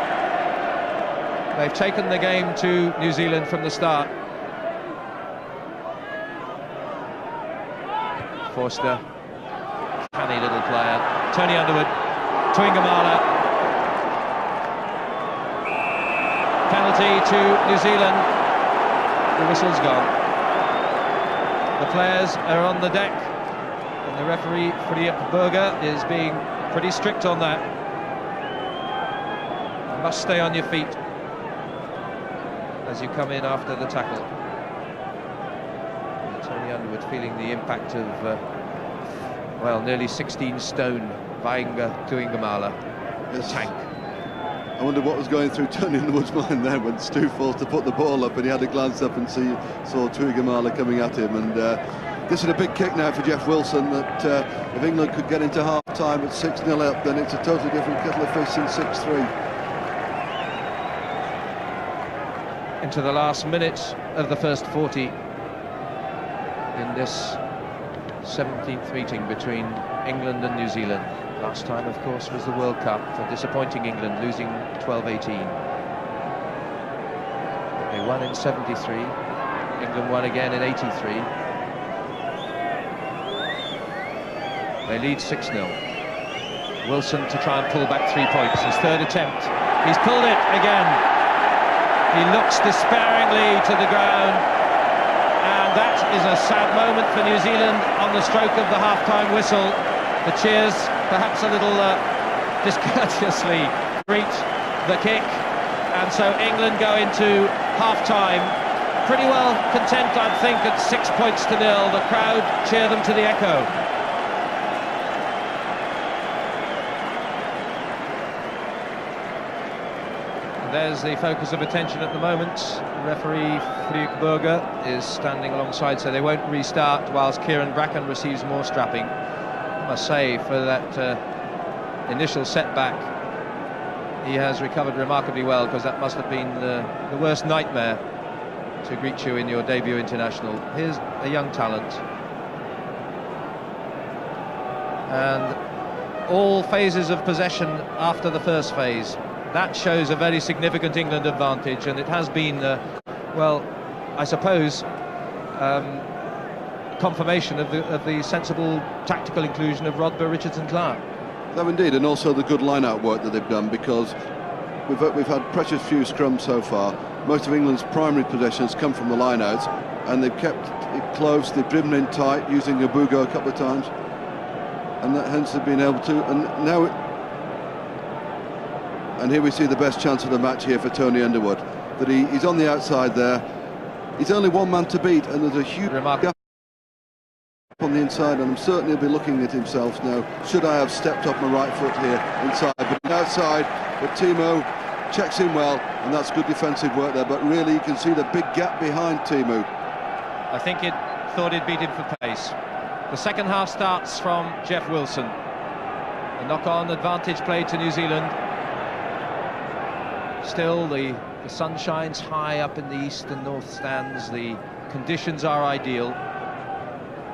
[SPEAKER 1] They've taken the game to New Zealand from the start. Forster, canny little player. Tony Underwood, Tuingamala. Penalty to New Zealand. The whistle's gone. The players are on the deck, and the referee, Philippe Berger, is being pretty strict on that. Must stay on your feet as you come in after the tackle. And Tony Underwood feeling the impact of, well, nearly 16 stone Vainga Tuingamala.
[SPEAKER 2] Yes.
[SPEAKER 1] Tank.
[SPEAKER 2] I wonder what was going through Tony Underwood's mind then when Stu forced to put the ball up, and he had a glance up and saw Tuingamala coming at him. And this is a big kick now for Jeff Wilson, that if England could get into half-time at 6-0 up, then it's a totally different kettle of fish than 6-3.
[SPEAKER 1] Into the last minute of the first 40 in this 17th meeting between England and New Zealand. Last time, of course, was the World Cup for disappointing England, losing 12-18. They won in 73. England won again in 83. They lead 6-0. Wilson to try and pull back 3 points. His third attempt. He's pulled it again. He looks despairingly to the ground, and that is a sad moment for New Zealand on the stroke of the half-time whistle. The cheers, perhaps a little discourteously, greet the kick, and so England go into half-time pretty well content, I'd think, at 6 points to nil. The crowd cheer them to the echo. There's the focus of attention at the moment. Referee Philippe Berger is standing alongside, so they won't restart whilst Kieran Bracken receives more strapping. I must say, for that initial setback, he has recovered remarkably well, because that must have been the worst nightmare to greet you in your debut international. Here's a young talent. And all phases of possession after the first phase. That shows a very significant England advantage, and it has been, well, I suppose, confirmation of the sensible tactical inclusion of Rodber, Richardson, Clark.
[SPEAKER 2] No, indeed, and also the good line-out work that they've done, because we've had precious few scrums so far. Most of England's primary possessions come from the line-outs, and they've kept it close. They've driven in tight, using Abugo a couple of times, and that hence they've been able to. And now. And here we see the best chance of the match here for Tony Underwood, that he's on the outside there. He's only one man to beat, and there's a huge gap on the inside, and I'm certain he'll be looking at himself now. Should I have stepped off my right foot here inside? But outside, but Timo checks in well, and that's good defensive work there. But really, you can see the big gap behind Timo.
[SPEAKER 1] I think it thought he'd beat him for pace. The second half starts from Jeff Wilson. A knock-on advantage played to New Zealand. Still, the sun shines high up in the east and north stands. The conditions are ideal.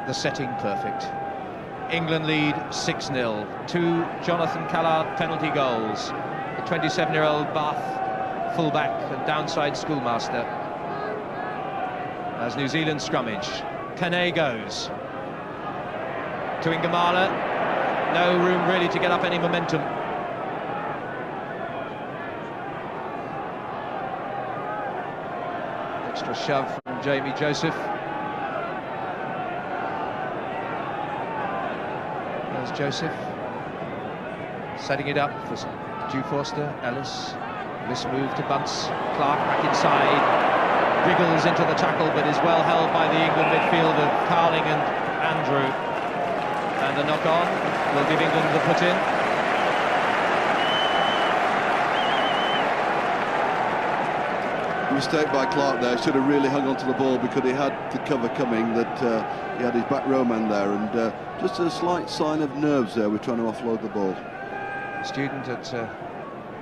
[SPEAKER 1] The setting perfect. England lead 6-0. 2 Jonathan Callard penalty goals. The 27-year-old Bath fullback and downside schoolmaster. As New Zealand scrummage. Kane goes. Tuingamala. No room really to get up any momentum. Extra shove from Jamie Joseph. There's Joseph setting it up for Dew Forster. Ellis, this move to Bunce. Clark back inside, wriggles into the tackle but is well held by the England midfield of Carling and Andrew, and the knock on will give England the put in.
[SPEAKER 2] Mistake by Clark there. Should have really hung onto the ball because he had the cover coming, that he had his back row man there, and just a slight sign of nerves there. We're trying to offload the ball.
[SPEAKER 1] Student at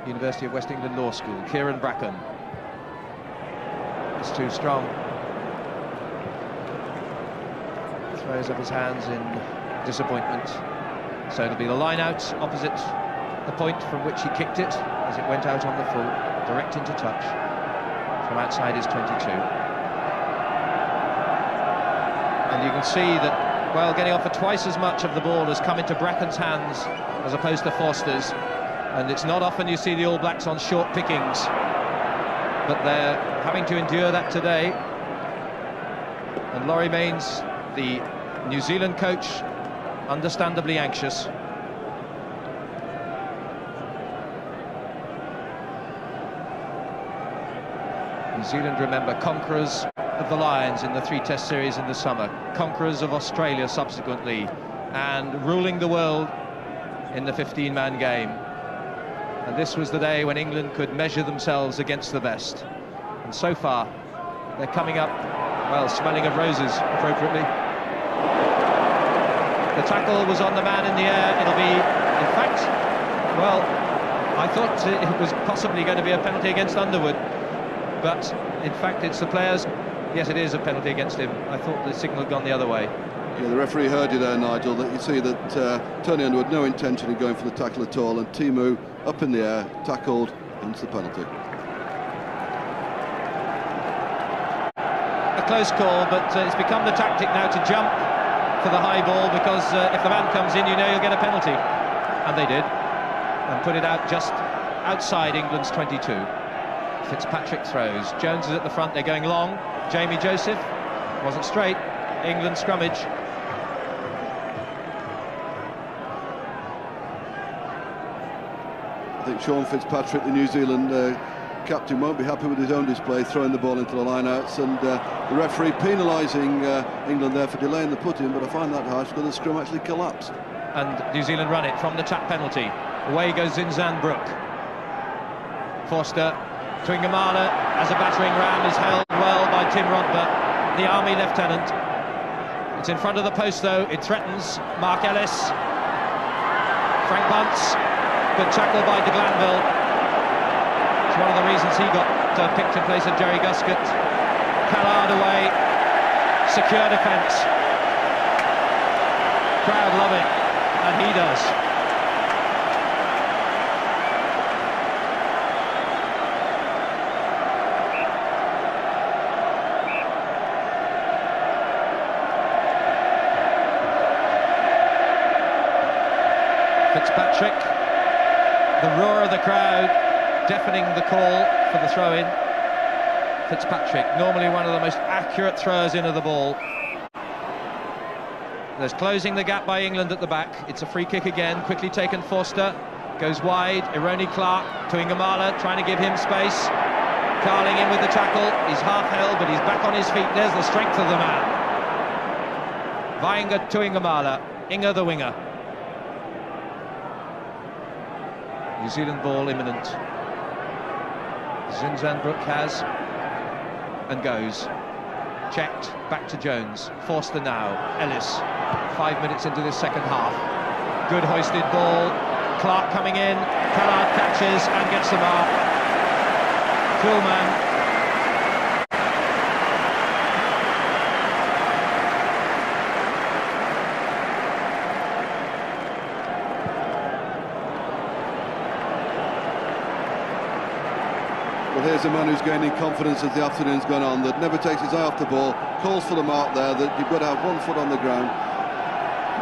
[SPEAKER 1] University of West England Law School, Kieran Bracken. It's too strong. Throws up his hands in disappointment. So it'll be the line out opposite the point from which he kicked it as it went out on the full, direct into touch from outside his 22. And you can see that, well, getting off for twice as much of the ball has come into Bracken's hands as opposed to Forster's, and it's not often you see the All Blacks on short pickings, but they're having to endure that today. And Laurie Mains, the New Zealand coach, understandably anxious. New Zealand, remember, conquerors of the Lions in the 3-test series in the summer, conquerors of Australia subsequently, and ruling the world in the 15-man game. And this was the day when England could measure themselves against the best. And so far, they're coming up, well, smelling of roses, appropriately. The tackle was on the man in the air. It'll be, in fact, well, I thought it was possibly going to be a penalty against Underwood, but in fact it's the players. Yes, it is a penalty against him. I thought the signal had gone the other way.
[SPEAKER 2] Yeah, the referee heard you there, Nigel, that you see that Tony Underwood, no intention of going for the tackle at all, and Timu up in the air, tackled, hence the penalty.
[SPEAKER 1] A close call, but it's become the tactic now to jump for the high ball, because if the man comes in, you know you'll get a penalty. And they did, and put it out just outside England's 22. Fitzpatrick throws. Jones is at the front, they're going long. Jamie Joseph wasn't straight. England scrummage.
[SPEAKER 2] I think Sean Fitzpatrick, the New Zealand captain, won't be happy with his own display, throwing the ball into the lineouts, and the referee penalising England there for delaying the put-in, but I find that harsh because the scrum actually collapsed.
[SPEAKER 1] And New Zealand run it from the tap penalty. Away goes Zinzanbrook. Forster, Twingamala as a battering ram is held well by Tim Rodber, the Army lieutenant. It's in front of the post though, it threatens Mark Ellis. Frank Bunce, good tackle by de Glanville. It's one of the reasons he got picked in place of Jerry Guscott. Callard away, secure defence. Crowd love it, and he does. Fitzpatrick, the roar of the crowd deafening the call for the throw-in. Fitzpatrick, normally one of the most accurate throwers in of the ball. There's closing the gap by England at the back. It's a free kick again, quickly taken. Forster goes wide, Ironi Clark, Tuingamala trying to give him space. Carling in with the tackle, he's half held but he's back on his feet. There's the strength of the man. Vainga Tuingamala, Inga the winger. New Zealand ball imminent. Zinzanbrook has and goes. Checked, back to Jones. Forster now, Ellis. 5 minutes into this second half. Good hoisted ball. Clark coming in. Callard catches and gets the mark. Cool man.
[SPEAKER 2] Well, here's a man who's gaining confidence as the afternoon's gone on, that never takes his eye off the ball, calls for the mark there, that you've got to have 1 foot on the ground.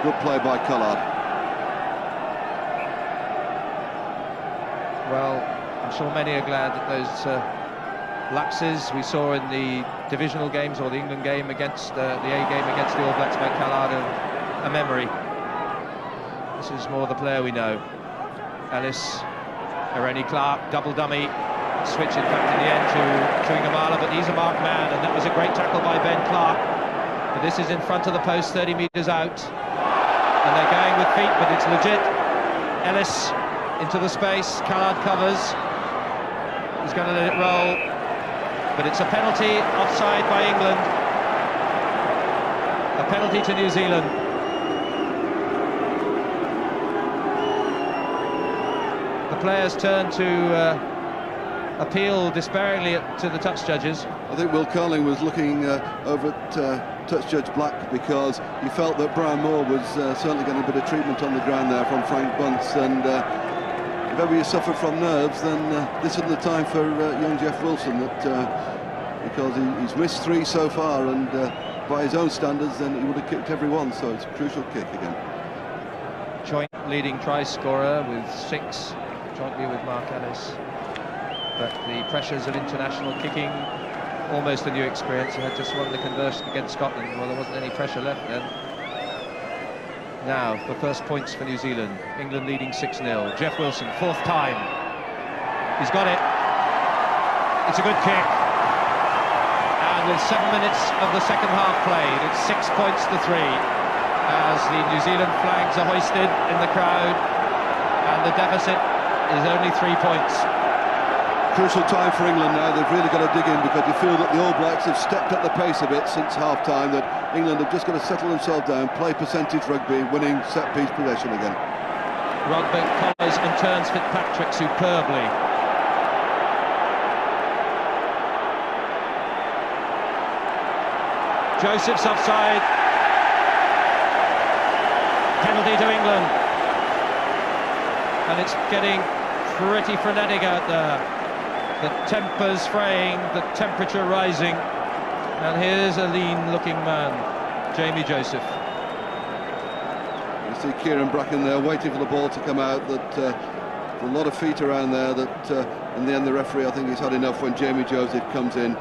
[SPEAKER 2] Good play by Callard.
[SPEAKER 1] Well, I'm sure many are glad that those lapses we saw in the divisional games or the England game against the A game against the All Blacks by Callard, a memory. This is more the player we know. Ellis, Irene Clark, double dummy, switch in fact in the end to Tuingamala, but he's a marked man, and that was a great tackle by Ben Clark. But this is in front of the post, 30 metres out, and they're going with feet, but it's legit. Ellis into the space, Callard covers, he's going to let it roll, but it's a penalty, offside by England, a penalty to New Zealand. The players turn to appeal despairingly to the touch judges.
[SPEAKER 2] I think Will Carling was looking over at touch judge Black because he felt that Brian Moore was certainly getting a bit of treatment on the ground there from Frank Bunce, and if ever you suffer from nerves, then this isn't the time for young Jeff Wilson, because he's missed 3 so far, and by his own standards then he would have kicked every one, so it's a crucial kick again.
[SPEAKER 1] Joint leading try scorer with 6, jointly with Mark Ellis. But the pressures of international kicking, almost a new experience. He had just won the conversion against Scotland. Well, there wasn't any pressure left then. Now, the first points for New Zealand. England leading 6-0. Jeff Wilson, 4th time. He's got it. It's a good kick. And with 7 minutes of the second half played, it's 6 points to 3. As the New Zealand flags are hoisted in the crowd. And the deficit is only 3 points.
[SPEAKER 2] Crucial time for England now. They've really got to dig in, because you feel that the All Blacks have stepped up the pace a bit since half-time, that England have just got to settle themselves down, play percentage rugby, winning set-piece possession again.
[SPEAKER 1] Rodberg follows and turns Fitzpatrick superbly. Joseph's offside. Penalty to England. And it's getting pretty frenetic out there. The tempers fraying, the temperature rising, and here's a lean-looking man, Jamie Joseph.
[SPEAKER 2] You see Kieran Bracken there waiting for the ball to come out. There's a lot of feet around there. That in the end, the referee, I think, he's had enough when Jamie Joseph comes in.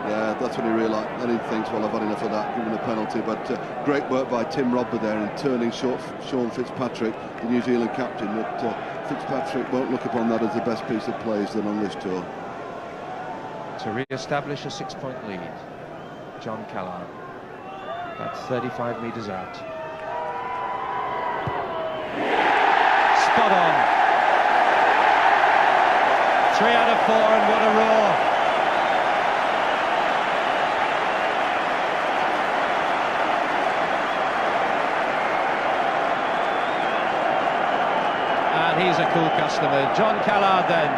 [SPEAKER 2] Yeah, that's when he realised. Then he thinks, well, I've had enough of that, given a penalty. But great work by Tim Rodber there in turning Sean Fitzpatrick, the New Zealand captain. That Fitzpatrick won't look upon that as the best piece of play he's done on this tour.
[SPEAKER 1] To re-establish a 6-point lead, John Callard, about 35 metres out. Spot on. 3 out of 4, and what a roar. He's a cool customer. John Callard then,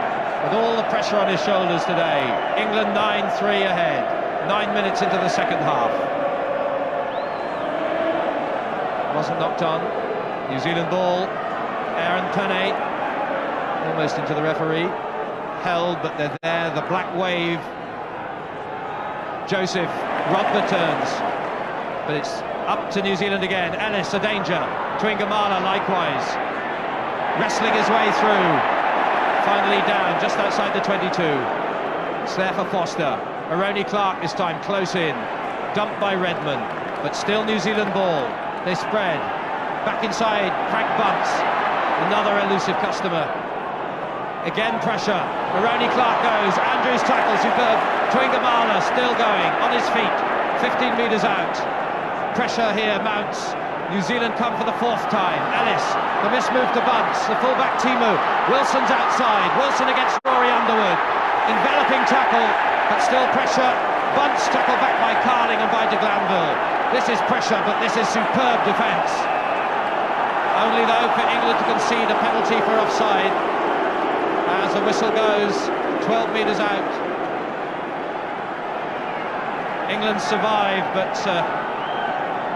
[SPEAKER 1] with all the pressure on his shoulders today. England 9-3 ahead, 9 minutes into the second half. Wasn't knocked on. New Zealand ball. Aaron Penne, almost into the referee. Held, but they're there. The black wave. Joseph, Rodber turns. But it's up to New Zealand again. Ellis, a danger. Tuingamala likewise. Wrestling his way through, finally down just outside the 22. It's there for Foster. Irene Clark this time close in, dumped by Redmond, but still New Zealand ball. They spread back inside. Frank Bunce, another elusive customer. Again pressure. Irene Clark goes. Andrews tackles superb. Tuingamala still going on his feet. 15 metres out. Pressure here mounts. New Zealand come for the 4th time. Ellis, the mismove to Bunce, the fullback Timu. Wilson's outside. Wilson against Rory Underwood. Enveloping tackle, but still pressure. Bunce tackled back by Carling and by de Glanville. This is pressure, but this is superb defence. Only though for England to concede a penalty for offside. As the whistle goes, 12 metres out. England survive, but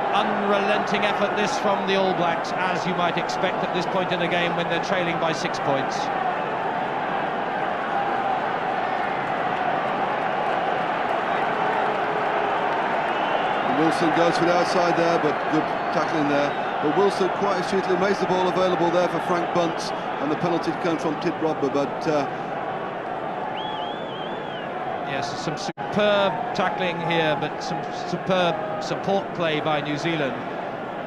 [SPEAKER 1] unrelenting effort this from the All Blacks, as you might expect at this point in the game when they're trailing by 6 points.
[SPEAKER 2] Wilson goes for the outside there, but good tackling there. But Wilson quite astutely makes the ball available there for Frank Bunce, and the penalty comes from Tim Rodber. But
[SPEAKER 1] Yes, some superb tackling here, but some superb support play by New Zealand.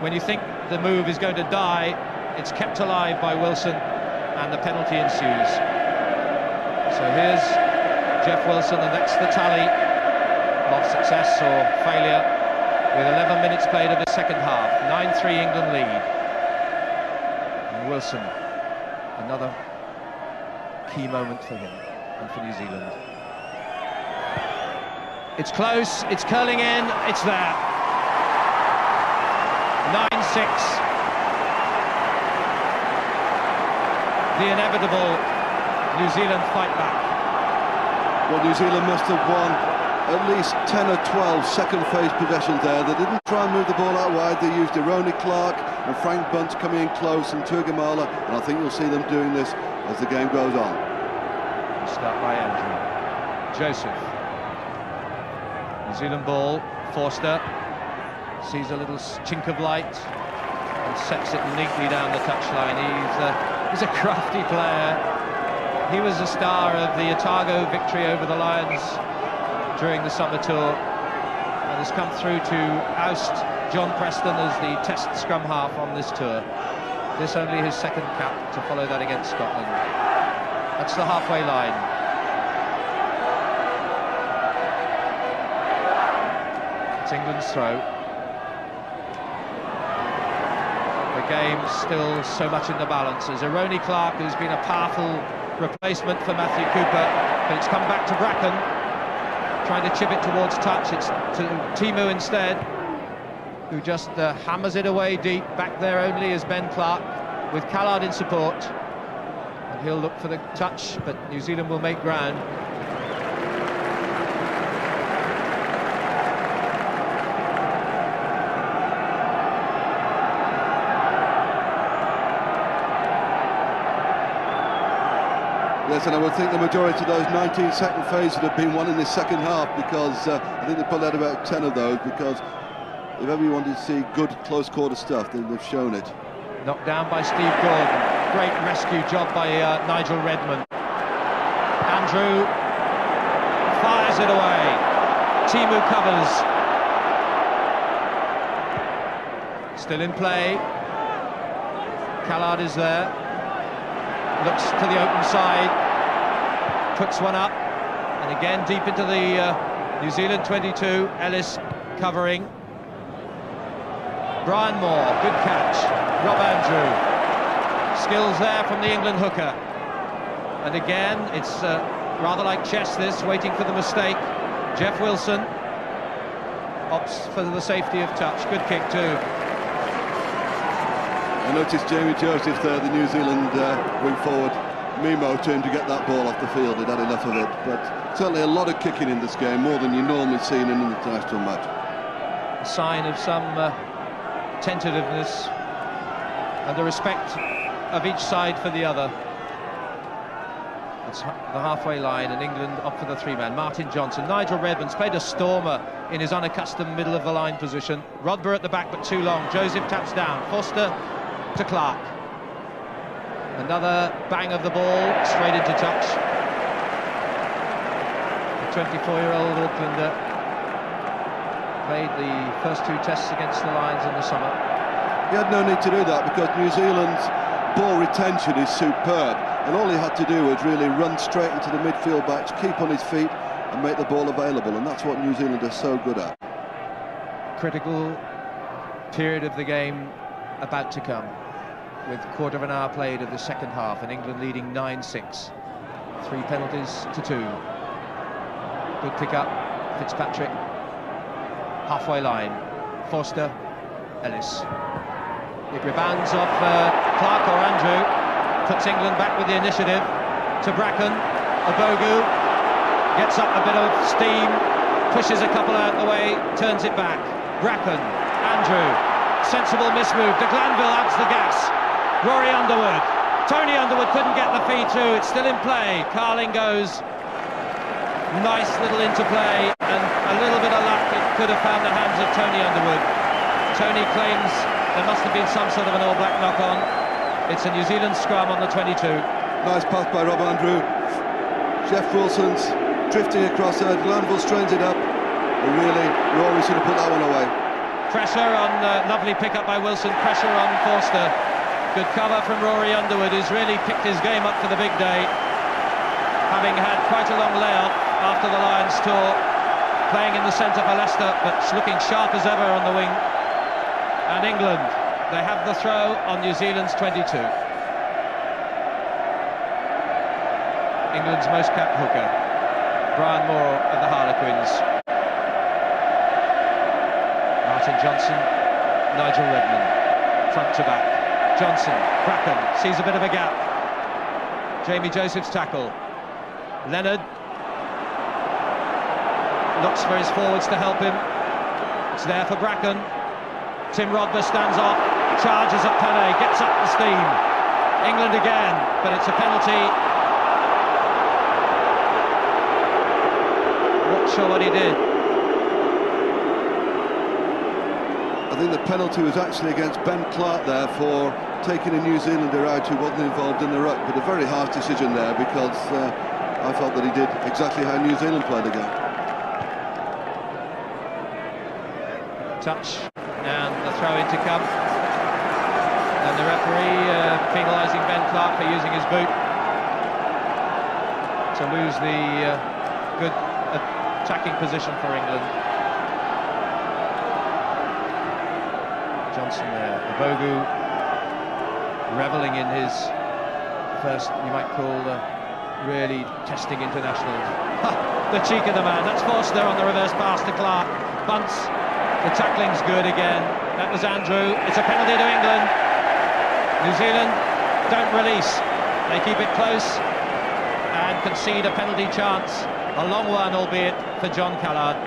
[SPEAKER 1] When you think the move is going to die, it's kept alive by Wilson, and the penalty ensues. So here's Jeff Wilson, and that's the tally of success or failure, with 11 minutes played of the second half. 9-3 England lead. And Wilson, another key moment for him and for New Zealand. It's close, it's curling in, it's there. 9-6. The inevitable New Zealand fight back.
[SPEAKER 2] Well, New Zealand must have won at least 10 or 12 second phase possessions there. They didn't try and move the ball out wide. They used Ironi Clark and Frank Bunt coming in close, and Tuigamala, and I think you'll see them doing this as the game goes on.
[SPEAKER 1] Start by Andrew. Joseph. New Zealand ball. Forster sees a little chink of light and sets it neatly down the touchline. He's a crafty player. He was the star of the Otago victory over the Lions during the summer tour, and has come through to oust John Preston as the test scrum half on this tour. This only his second cap, to follow that against Scotland. That's the halfway line. It's England's throw. The game's still so much in the balance, as Ironi Clark, who's been a powerful replacement for Matthew Cooper, but it's come back to Bracken, trying to chip it towards touch. It's to Timu instead, who just hammers it away deep. Back there only is Ben Clark, with Callard in support, and he'll look for the touch, but New Zealand will make ground.
[SPEAKER 2] Yes, and I would think the majority of those 19-second phases would have been won in this second half, because I think they pulled out about 10 of those, because if ever you wanted to see good close-quarter stuff, then they've shown it.
[SPEAKER 1] Knocked down by Steve Gordon. Great rescue job by Nigel Redmond. Andrew fires it away. Timu covers. Still in play. Callard is there. Looks to the open side, puts one up, and again deep into the New Zealand 22. Ellis covering. Brian Moore, good catch. Rob Andrew, skills there from the England hooker. And again, it's rather like chess this, waiting for the mistake. Jeff Wilson opts for the safety of touch. Good kick too.
[SPEAKER 2] I noticed Jamie Joseph there, the New Zealand wing forward, Mimo to him to get that ball off the field. He'd had enough of it, but certainly a lot of kicking in this game, more than you normally see in an international match.
[SPEAKER 1] A sign of some tentativeness and the respect of each side for the other. It's the halfway line, and England up for the three-man. Martin Johnson. Nigel Redmond's played a stormer in his unaccustomed middle-of-the-line position. Rodber at the back, but too long. Joseph taps down. Forster to Clark. Another bang of the ball, straight into touch. The 24-year-old Aucklander played the first two tests against the Lions in the summer.
[SPEAKER 2] He had no need to do that, because New Zealand's ball retention is superb, and all he had to do was really run straight into the midfield backs, keep on his feet and make the ball available, and that's what New Zealand are so good at.
[SPEAKER 1] Critical period of the game about to come, with a quarter of an hour played of the second half, and England leading 9-6. 3 penalties to 2. Good pick up, Fitzpatrick. Halfway line, Forster, Ellis. It rebounds off Clark or Andrew, puts England back with the initiative to Bracken. Obogu gets up a bit of steam, pushes a couple out the way, turns it back. Bracken, Andrew, sensible mismove. De Glanville adds the gas. Rory Underwood, Tony Underwood couldn't get the feed through. It's still in play. Carling goes. Nice little interplay, and a little bit of luck. It could have found the hands of Tony Underwood. Tony claims there must have been some sort of an All Black knock-on. It's a New Zealand scrum on the 22.
[SPEAKER 2] Nice pass by Rob Andrew. Jeff Wilson's drifting across there. Glanville strains it up. But really, Rory should have put that one away.
[SPEAKER 1] Pressure on, lovely pick-up by Wilson, pressure on Forster. Good cover from Rory Underwood, who's really picked his game up for the big day, having had quite a long layoff after the Lions tour, playing in the centre for Leicester, but looking sharp as ever on the wing. And England, they have the throw on New Zealand's 22. England's most capped hooker, Brian Moore of the Harlequins. Martin Johnson, Nigel Redmond, front to back. Johnson, Bracken, sees a bit of a gap. Jamie Joseph's tackle. Leonard looks for his forwards to help him. It's there for Bracken. Tim Rodber stands off, charges at Pele, gets up the steam. England again, but it's a penalty. Not sure what he did.
[SPEAKER 2] I think the penalty was actually against Ben Clark there for taking a New Zealander out who wasn't involved in the ruck, but a very harsh decision there, because I felt that he did exactly how New Zealand played again.
[SPEAKER 1] Touch, and the throw-in to come. And the referee penalising Ben Clark for using his boot to lose the good attacking position for England. Johnson there, Bogu revelling in his first, you might call, really testing international. The cheek of the man. That's Forster on the reverse pass to Clark. Bunce, the tackling's good again. That was Andrew. It's a penalty to England. New Zealand don't release. They keep it close and concede a penalty chance. A long one, albeit, for John Callard.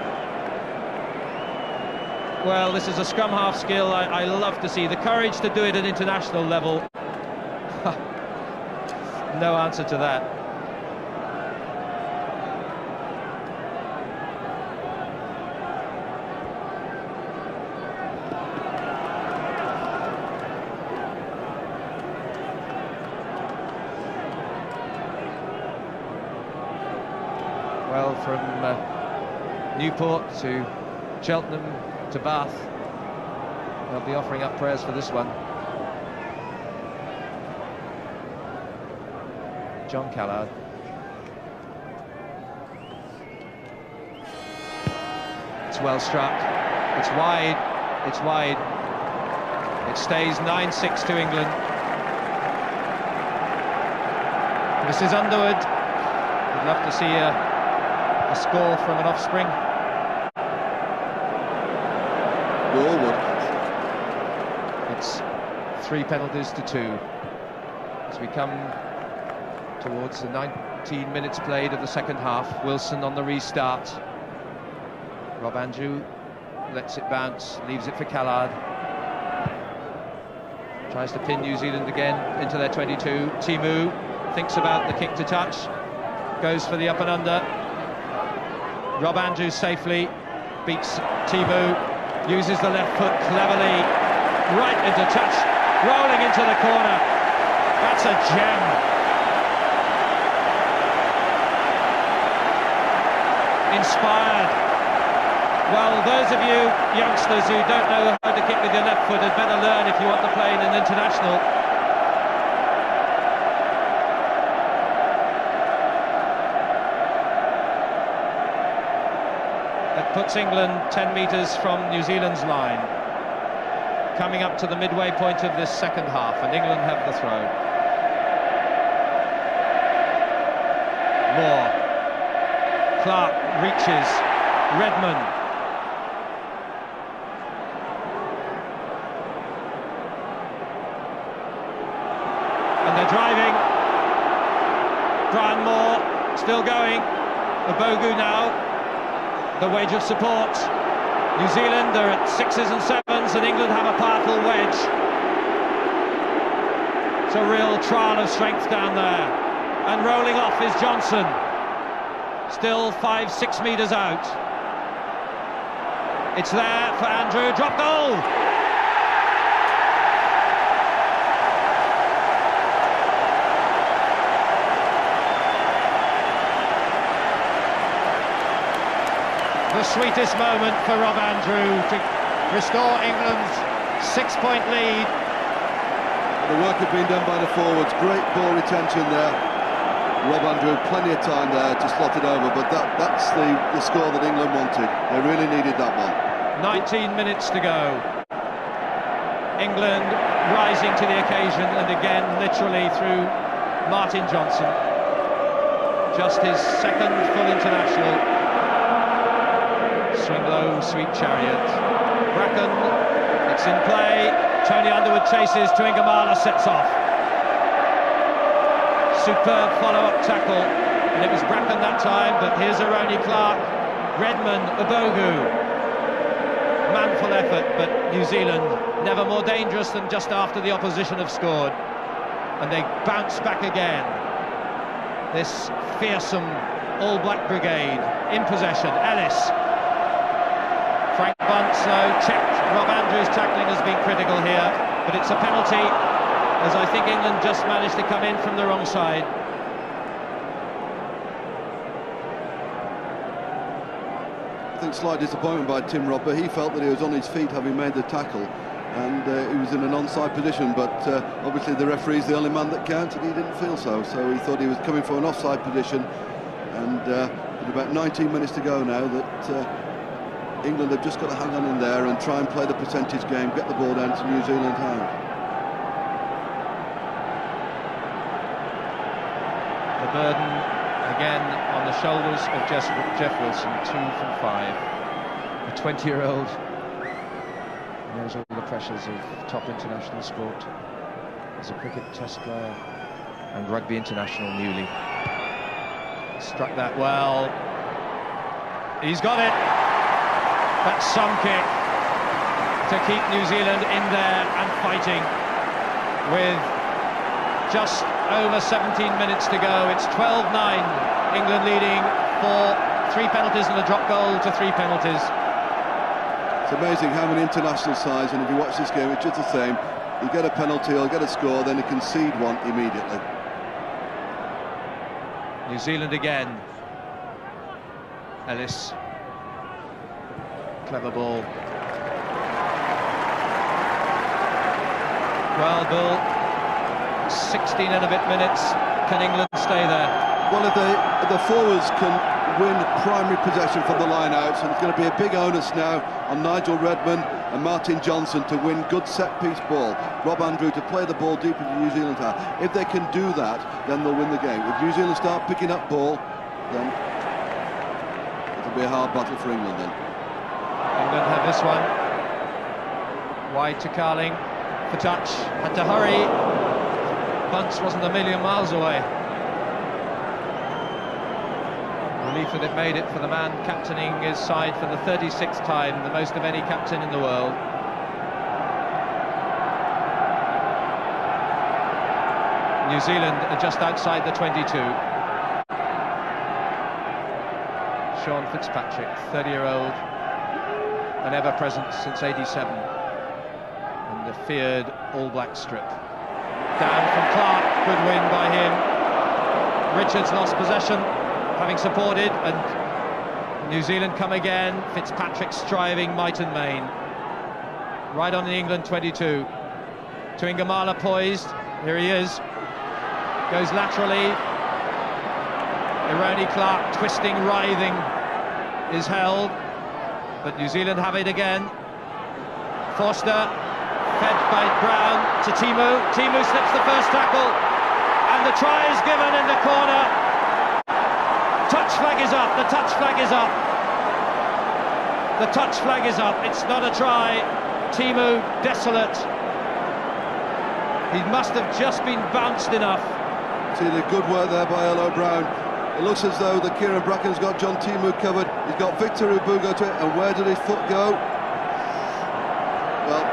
[SPEAKER 1] Well, this is a scrum half skill I love to see. The courage to do it at international level. No answer to that. Well, from Newport to Cheltenham to Bath, they'll be offering up prayers for this one. John Callard. It's well struck. It's wide. It's wide. It stays 9-6 to England. This is Underwood. We'd love to see a score from an offspring. It's 3 penalties to 2 as we come towards the 19 minutes played of the second half. Wilson on the restart. Rob Andrew lets it bounce, leaves it for Callard. Tries to pin New Zealand again into their 22. Timu thinks about the kick to touch, goes for the up and under. Rob Andrews safely beats Timu, uses the left foot cleverly, right into touch, rolling into the corner. That's a gem. Inspired. Well, those of you youngsters who don't know how to kick with your left foot had better learn if you want to play in an international. That puts England 10 metres from New Zealand's line, coming up to the midway point of this second half, and England have the throw. Moore. Clark reaches. Redmond. And they're driving. Brian Moore still going. The Bogu now. The wedge of support. New Zealand are at 6s and 7s, and England have a powerful wedge. It's a real trial of strength down there. And rolling off is Johnson. Still 5-6 metres out. It's there for Andrew. Drop goal! the sweetest moment for Rob Andrew to restore England's 6-point lead.
[SPEAKER 2] The work had been done by the forwards, great ball retention there. Rob Andrew, plenty of time there to slot it over, but that's the score that England wanted. They really needed that one.
[SPEAKER 1] 19 minutes to go. England rising to the occasion, and again literally through Martin Johnson. Just his second full international. Swing low, sweet chariot. Bracken, it's in play. Tony Underwood chases, Tuingamala sets off. Superb follow-up tackle, and it was Bracken that time, but here's Aroni Clark, Redmond, Ubogu. Manful effort, but New Zealand never more dangerous than just after the opposition have scored. And they bounce back again. This fearsome All Black brigade in possession. Ellis. Frank Bunce, checked. Rob Andrews' tackling has been critical here, but it's a penalty, as I think England just managed to come in from the wrong side.
[SPEAKER 2] I think slight disappointment by Tim Robber. He felt that he was on his feet having made the tackle, and he was in an onside position, but obviously the referee's the only man that counts, and he didn't feel so he thought he was coming for an offside position. And with about 19 minutes to go now, that England have just got to hang on in there and try and play the percentage game, get the ball down to New Zealand hand.
[SPEAKER 1] The burden again on the shoulders of Jeff Wilson. 2 from 5. A 20-year-old knows all the pressures of top international sport as a cricket test player and rugby international newly. Struck that well. He's got it. That's some kick to keep New Zealand in there and fighting. With just over 17 minutes to go, it's 12-9. England leading for 3 penalties and a drop goal to 3 penalties.
[SPEAKER 2] It's amazing how many international sides, and if you watch this game, it's just the same. You get a penalty or get a score, then you concede one immediately.
[SPEAKER 1] New Zealand again. Ellis. Clever ball. Well, Bill, 16 and a bit minutes. Can England stay there?
[SPEAKER 2] Well, if the forwards can win primary possession from the line-outs, and it's going to be a big onus now on Nigel Redmond and Martin Johnson to win good set-piece ball. Rob Andrew to play the ball deep into New Zealand half. If they can do that, then they'll win the game. If New Zealand start picking up ball, then it'll be a hard battle for England then.
[SPEAKER 1] England have this one. Wide to Carling for touch. Had to hurry. Bunce wasn't a million miles away. Relief that it made it for the man captaining his side for the 36th time, the most of any captain in the world. New Zealand are just outside the 22. Sean Fitzpatrick, 30-year-old, an ever-present since '87, and the feared All Black strip. Down from Clark, good win by him. Richards lost possession, having supported, and New Zealand come again. Fitzpatrick striving might and main. Right on the England 22. Tuingamala poised, here he is. Goes laterally. Aroni Clark, twisting, writhing, is held. But New Zealand have it again. Forster, fed by Brown to Timu. Timu slips the first tackle, and the try is given in the corner. Touch flag is up, the touch flag is up. The touch flag is up, it's not a try. Timu, desolate. He must have just been bounced enough.
[SPEAKER 2] See the good work there by Elo Brown. It looks as though the Kieran Bracken's got John Timu covered. He's got Victor Ubogu to it, and where did his foot go? Well,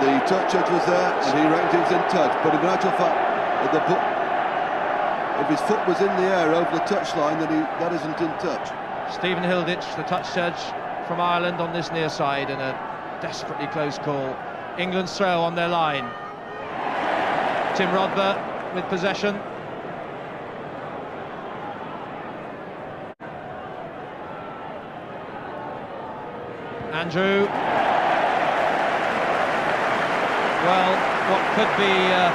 [SPEAKER 2] the touch judge was there, and he reckoned he was in touch. But in actual fact, if his foot was in the air over the touchline, then that isn't in touch.
[SPEAKER 1] Stephen Hilditch, the touch judge from Ireland, on this near side, and a desperately close call. England's throw on their line. Tim Rodber with possession. Andrew. Well, what could be a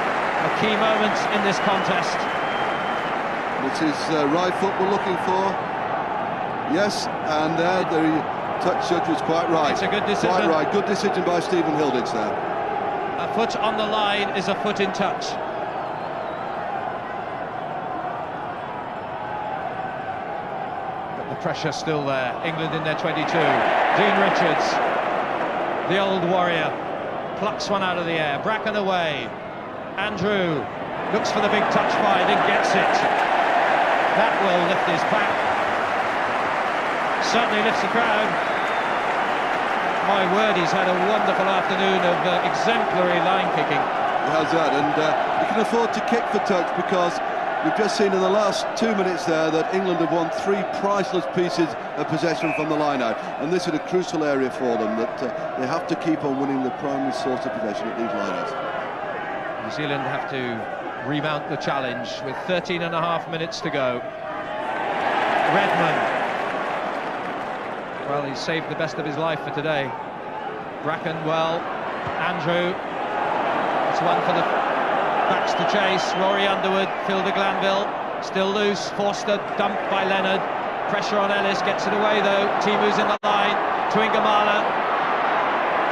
[SPEAKER 1] key moment in this contest.
[SPEAKER 2] It's his right foot we're looking for. Yes, and there the touch judge was quite right.
[SPEAKER 1] It's a good decision.
[SPEAKER 2] Quite right. Good decision by Stephen Hilditch there.
[SPEAKER 1] A foot on the line is a foot in touch. But the pressure's still there. England in their 22. Dean Richards, the old warrior, plucks one out of the air. Bracken away. Andrew looks for the big touch fight and gets it. That will lift his back. Certainly lifts the crowd. My word, he's had a wonderful afternoon of exemplary line kicking.
[SPEAKER 2] He has that, and he can afford to kick for touch, because we've just seen in the last 2 minutes there that England have won 3 priceless pieces of possession from the line-out, and this is a crucial area for them, that they have to keep on winning the primary source of possession at these line-outs.
[SPEAKER 1] New Zealand have to remount the challenge with 13.5 minutes to go. Redmond. Well, he's saved the best of his life for today. Bracken, well, Andrew. It's one for the backs to chase. Rory Underwood, Phil de Glanville, still loose. Forster dumped by Leonard. Pressure on Ellis, gets it away though. Timu's in the line. Tuingamala.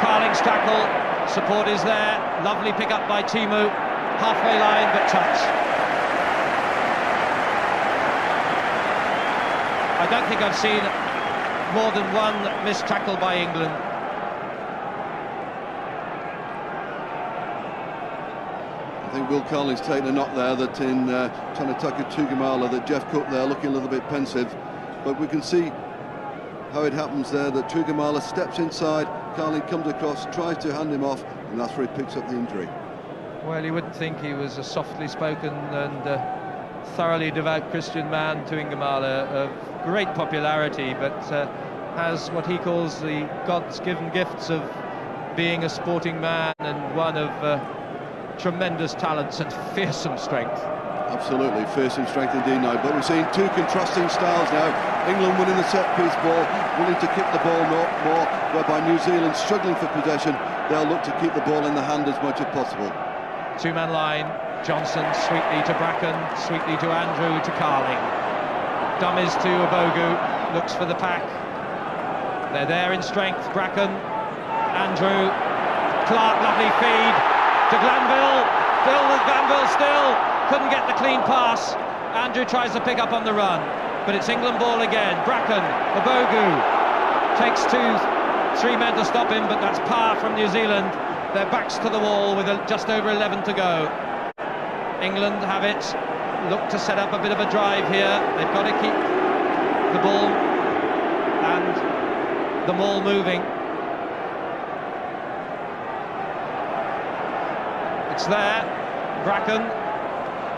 [SPEAKER 1] Carling's tackle. Support is there. Lovely pick up by Timu. Halfway line, but touch. I don't think I've seen more than one missed tackle by England.
[SPEAKER 2] I think Will Carling's taken a knock there, that in trying to tackle Tuigamala, that Jeff Cook there looking a little bit pensive, but we can see how it happens there, that Tuigamala steps inside, Carling comes across, tries to hand him off, and that's where he picks up the injury.
[SPEAKER 1] Well, you wouldn't think he was a softly spoken and thoroughly devout Christian man, Tuigamala, of great popularity, but has what he calls the God's given gifts of being a sporting man, and one of tremendous talents and fearsome strength.
[SPEAKER 2] Absolutely, fearsome strength indeed now, but we're seeing 2 contrasting styles now. England winning the set-piece ball, willing to kick the ball more, whereby New Zealand struggling for possession. They'll look to keep the ball in the hand as much as possible.
[SPEAKER 1] 2-man line, Johnson sweetly to Bracken, sweetly to Andrew, to Carling. Dummies to Abogu, looks for the pack. They're there in strength. Bracken, Andrew, Clark, lovely feed to Glanville. Bill with Glanville still couldn't get the clean pass. Andrew tries to pick up on the run, but it's England ball again. Bracken, Abogu takes 2-3 men to stop him, but that's power from New Zealand. Their backs to the wall with just over 11 to go. England have it. Look to set up a bit of a drive here. They've got to keep the ball and the maul moving. It's there. Bracken.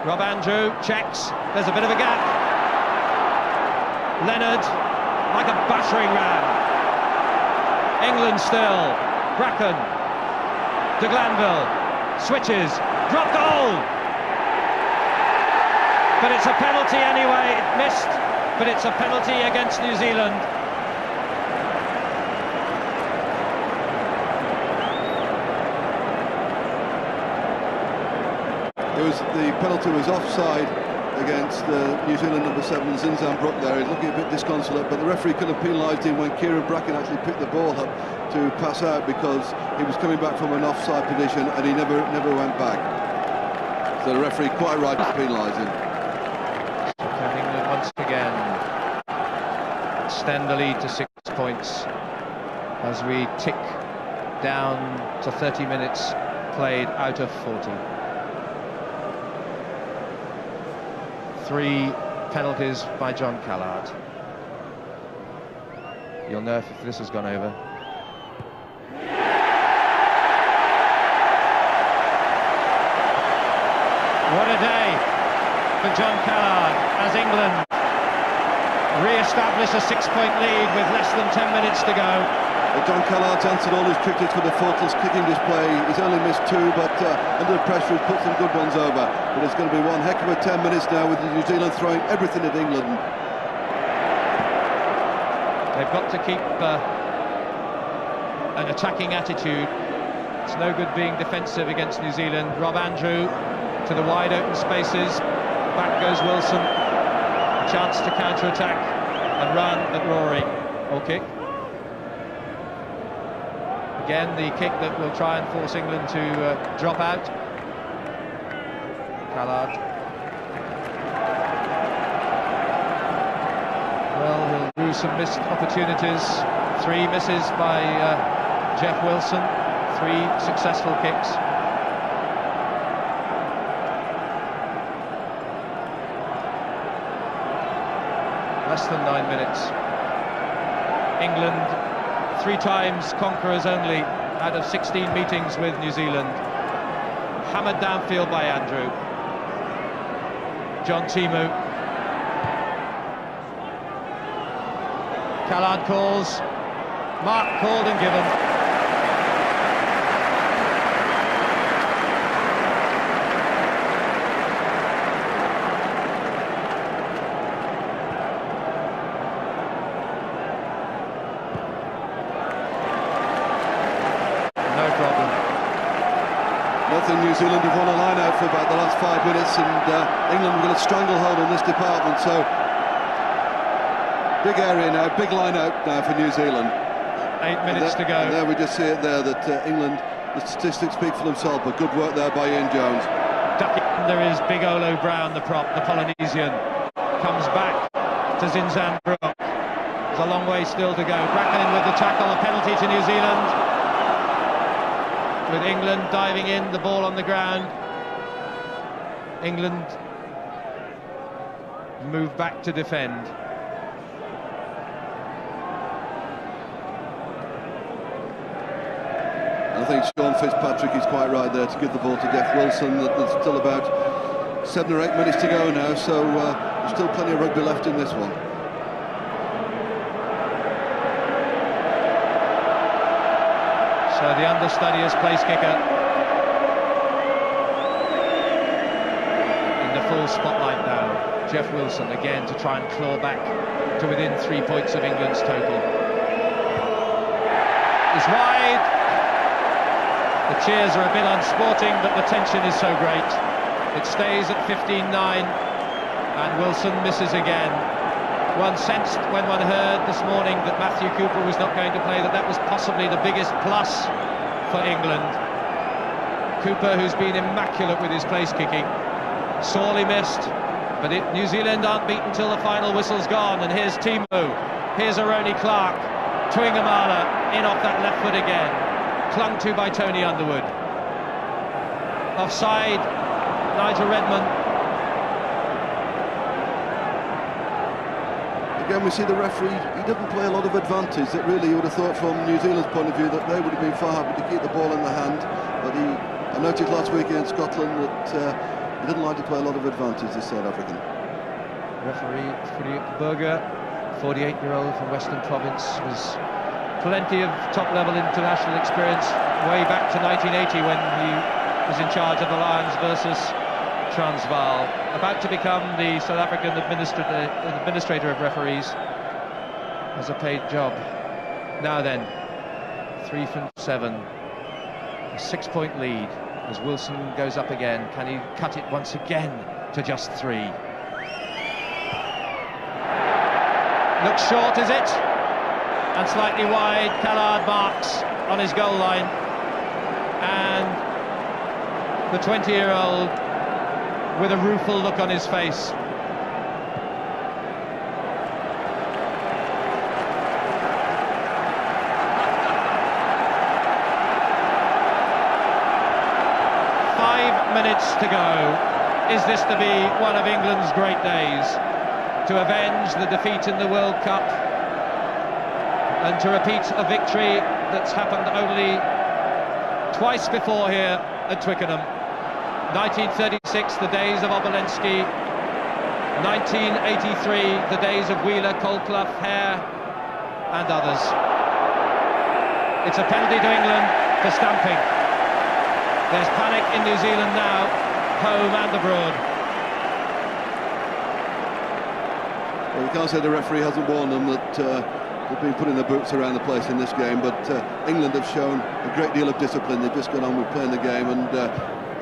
[SPEAKER 1] Rob Andrew checks. There's a bit of a gap. Leonard, like a battering ram. England still. Bracken. De Glanville. Switches. Drop goal! But it's a penalty anyway. It missed, but it's a penalty against New Zealand.
[SPEAKER 2] The penalty was offside against New Zealand number 7, Zinzan Brook there. He's looking a bit disconsolate, but the referee could have penalised him when Kieran Bracken actually picked the ball up to pass out, because he was coming back from an offside position and he never went back. So the referee quite right to penalise him.
[SPEAKER 1] England once again extend the lead to 6 points as we tick down to 30 minutes played out of 40. 3 penalties by John Callard. You'll know if this has gone over. What a day for John Callard as England re-establish a 6-point lead with less than 10 minutes to go.
[SPEAKER 2] John Callard's answered all his critics with a faultless kicking display. He's only missed 2, but under the pressure he's put some good ones over. But it's going to be one heck of a 10 minutes now, with New Zealand throwing everything at England.
[SPEAKER 1] They've got to keep an attacking attitude. It's no good being defensive against New Zealand. Rob Andrew to the wide open spaces. Back goes Wilson. A chance to counter-attack and run at Rory. Or kick. Again, the kick that will try and force England to drop out. Callard. Well, he'll lose some missed opportunities. 3 misses by Jeff Wilson. 3 successful kicks. Less than 9 minutes. England, 3 times conquerors only out of 16 meetings with New Zealand. Hammered downfield by Andrew. John Timu. Callard calls. Mark called and given.
[SPEAKER 2] New Zealand have won a line-out for about the last 5 minutes, and England have got a stranglehold on this department, so big area now, big line-out now for New Zealand.
[SPEAKER 1] 8 minutes to go.
[SPEAKER 2] And there we just see it there, that England, the statistics speak for themselves, but good work there by Ian Jones.
[SPEAKER 1] Ducking under is Big Olo Brown, the prop, the Polynesian. Comes back to Zinzan Brook. There's a long way still to go. Bracken in with the tackle, a penalty to New Zealand. With England diving in, the ball on the ground. England move back to defend.
[SPEAKER 2] I think Sean Fitzpatrick is quite right there to give the ball to Jeff Wilson. There's still about 7 or 8 minutes to go now, so there's still plenty of rugby left in this one.
[SPEAKER 1] So the understudy is place kicker. In the full spotlight now. Jeff Wilson again to try and claw back to within 3 points of England's total. It's wide. The cheers are a bit unsporting, but the tension is so great. It stays at 15-9, and Wilson misses again. One sensed when one heard this morning that Matthew Cooper was not going to play that was possibly the biggest plus for England. Cooper, who's been immaculate with his place kicking, sorely missed, but New Zealand aren't beaten till the final whistle's gone. And here's Timu, here's Aroni Clark, Tuingamala in off that left foot again, clung to by Tony Underwood. Offside, Nigel Redmond.
[SPEAKER 2] Again, we see the referee, he doesn't play a lot of advantage. That really, you would have thought from New Zealand's point of view that they would have been far happy to keep the ball in the hand. But I noticed last week against Scotland that he didn't like to play a lot of advantage, this South African.
[SPEAKER 1] Referee Philippe Burger, 48-year-old from Western Province, was plenty of top-level international experience way back to 1980 when he was in charge of the Lions versus Transvaal, about to become the South African administrator of referees as a paid job. Now then, 3 from 7, a 6-point lead as Wilson goes up again. Can he cut it once again to just 3? Looks short, is it? And slightly wide. Callard marks on his goal line, and the 20-year-old with a rueful look on his face. Minutes to go. Is this to be one of England's great days? To avenge the defeat in the World Cup and to repeat a victory that's happened only twice before here at Twickenham. 1936, the days of Obolensky. 1983, the days of Wheeler, Colclough, Hare and others. It's a penalty to England for stamping. There's panic in New Zealand now, home and abroad.
[SPEAKER 2] Well, we can't say the referee hasn't warned them that They've been putting their boots around the place in this game, but England have shown a great deal of discipline. They've just gone on with playing the game, and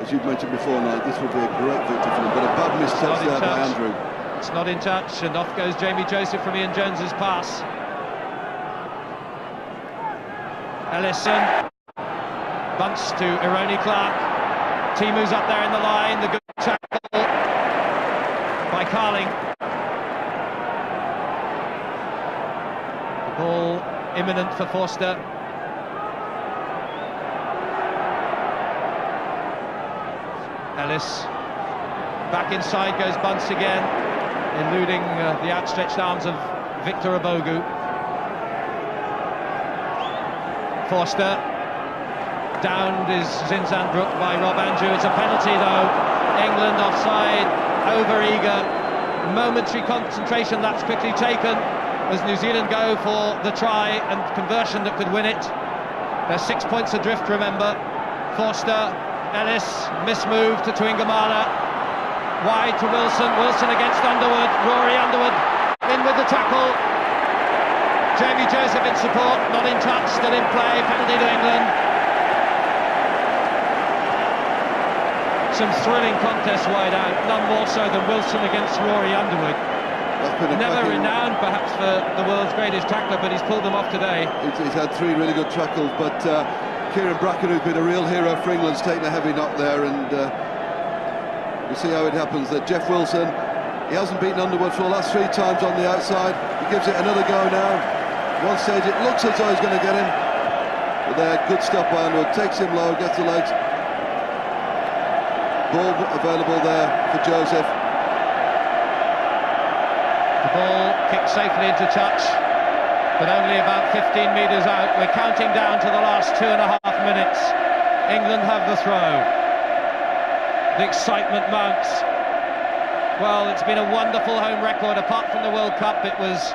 [SPEAKER 2] as you've mentioned before, Knight, this would be a great victory for them. But a bad misstep there by Andrew.
[SPEAKER 1] It's not in touch, and off goes Jamie Joseph from Ian Jones's pass. Ellison bunts to Ironi Clark. Timu's up there in the line. The good tackle by Carling. The ball imminent for Forster. Ellis back inside goes Bunce again, eluding the outstretched arms of Victor Abogu. Forster downed is Zinzanbrook by Rob Andrew. It's a penalty though. England offside, over-eager, momentary concentration, that's quickly taken as New Zealand go for the try and conversion that could win it. They're 6 points adrift, remember. Forster, Ellis, mismove to Tuingamala, wide to Wilson, Wilson against Underwood, Rory Underwood in with the tackle. Jamie Joseph in support, not in touch, still in play, penalty to England. Some thrilling contests wide out, none more so than Wilson against Rory Underwood. Never renowned perhaps for the world's greatest tackler, but he's pulled them off today.
[SPEAKER 2] He's had 3 really good tackles, but Kieran Bracken, who's been a real hero for England's taken a heavy knock there, and we'll see how it happens. That Jeff Wilson, he hasn't beaten Underwood for the last 3 times on the outside. He gives it another go now. One stage it looks as though he's going to get him, but there, good stop by Underwood, takes him low, gets the legs. Ball available there for Joseph.
[SPEAKER 1] The ball kicked safely into touch, but only about 15 metres out. We're counting down to the last 2.5 minutes. England have the throw. The excitement mounts. Well, it's been a wonderful home record. Apart from the World Cup, it was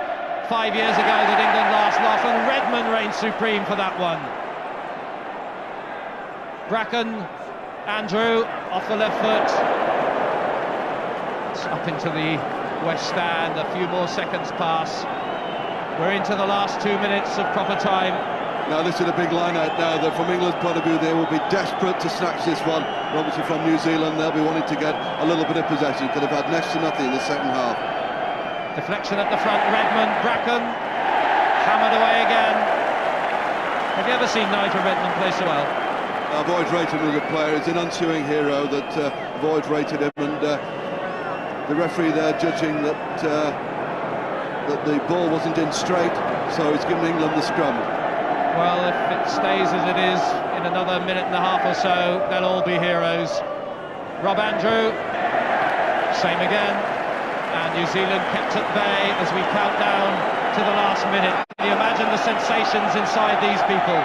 [SPEAKER 1] 5 years ago that England last lost, and Redmond reigned supreme for that one. Bracken, Andrew, off the left foot. It's up into the West Stand, a few more seconds pass. We're into the last 2 minutes of proper time.
[SPEAKER 2] Now this is a big line out now, that from England's point of view they will be desperate to snatch this one. Obviously from New Zealand they'll be wanting to get a little bit of possession, because they've had next to nothing in the second half.
[SPEAKER 1] Deflection at the front, Redmond, Bracken, hammered away again. Have you ever seen Nigel Redmond play so well?
[SPEAKER 2] I've always rated him as a player. He's an unsuing hero that I've always rated him, and the referee there judging that that the ball wasn't in straight, so he's given England the scrum.
[SPEAKER 1] Well, if it stays as it is in another minute and a half or so, they'll all be heroes. Rob Andrew, same again. And New Zealand kept at bay as we count down to the last minute. Can you imagine the sensations inside these people?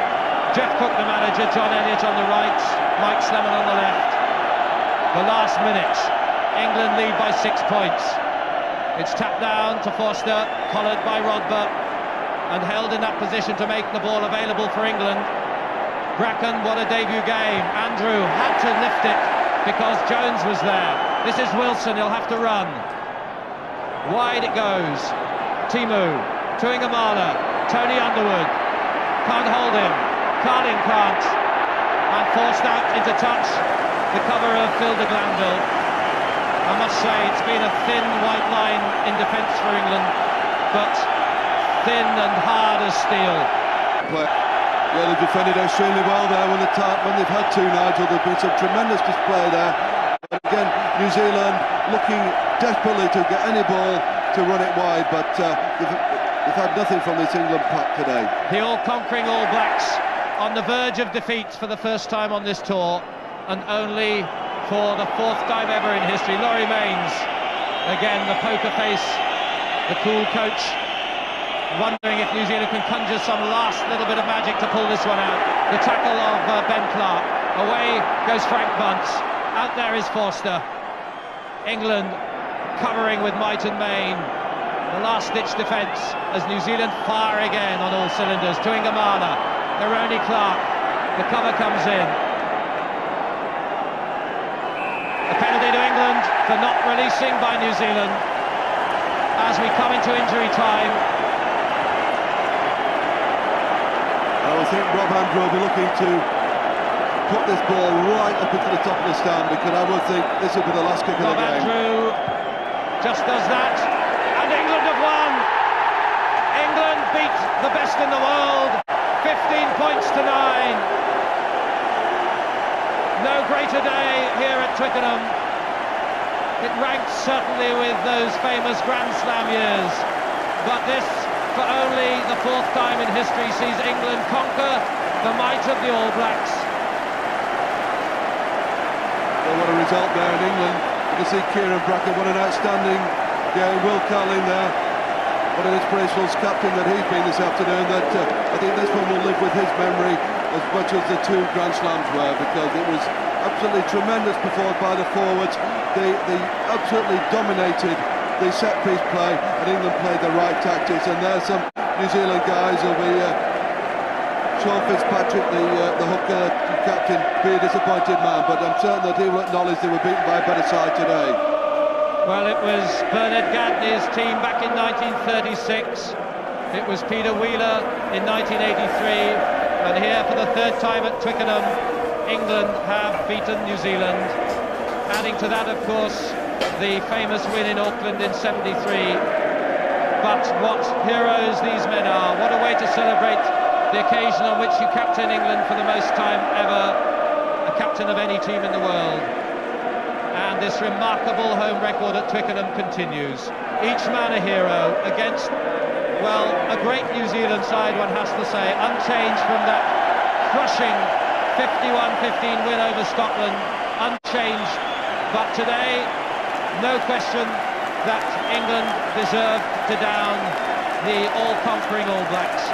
[SPEAKER 1] Jeff Cook, the manager, John Elliott on the right, Mike Slemon on the left. The last minute, England lead by 6 points. It's tapped down to Forster, collared by Rodber, and held in that position to make the ball available for England. Bracken, what a debut game. Andrew had to lift it because Jones was there. This is Wilson, he'll have to run. Wide it goes. Timu, Tuingamala, Tony Underwood. Can't hold him. Carling can't. And forced out into touch. The cover of Phil de Glanville. I must say it's been a thin white line in defence for England, but thin and hard as steel.
[SPEAKER 2] Yeah, they've defended extremely well there when they've had to, Nigel. There's been some tremendous display there. But again, New Zealand looking desperately to get any ball to run it wide, but they've had nothing from this England pack today.
[SPEAKER 1] The all-conquering All Blacks on the verge of defeat for the first time on this tour, and only for the 4th time ever in history. Laurie Mains, again the poker face, the cool coach, wondering if New Zealand can conjure some last little bit of magic to pull this one out. The tackle of Ben Clark. Away goes Frank Bunce. Out there is Forster. England covering with might and main. The last-ditch defence as New Zealand fire again on all cylinders. Tuingamala, Ironi Clark. The cover comes in. A penalty to England for not releasing by New Zealand as we come into injury time.
[SPEAKER 2] think Rob Andrew will be looking to put this ball right up into the top of the stand, because I would think this will be the last kick of the game.
[SPEAKER 1] Andrew just does that, and England have won. England beat the best in the world, 15 points to 9. No greater day here at Twickenham. It ranks certainly with those famous Grand Slam years, but this, for only the 4th time in history, sees England conquer the might of the All Blacks.
[SPEAKER 2] Well, what a result there in England. You can see Kieran Bracken, what an outstanding game. Will Carling there, what an inspirational captain that he's been this afternoon. That I think this one will live with his memory as much as the 2 Grand Slams were, because it was absolutely tremendous performance by the forwards. They absolutely dominated the set-piece play, and England played the right tactics. And there's some New Zealand guys who'll be Sean Fitzpatrick, the hooker, the captain, be a disappointed man, but I'm certain that he will acknowledge they were beaten by a better side today.
[SPEAKER 1] Well, it was Bernard Gagney's team back in 1936. It was Peter Wheeler in 1983. And here for the 3rd time at Twickenham, England have beaten New Zealand. Adding to that, of course, the famous win in Auckland in '73. But what heroes these men are. What a way to celebrate the occasion on which you captain England for the most time ever, a captain of any team in the world. And this remarkable home record at Twickenham continues. Each man a hero against, well, a great New Zealand side, one has to say, unchanged from that crushing 51-15 win over Scotland, unchanged. But today, no question that England deserved to down the all-conquering All Blacks.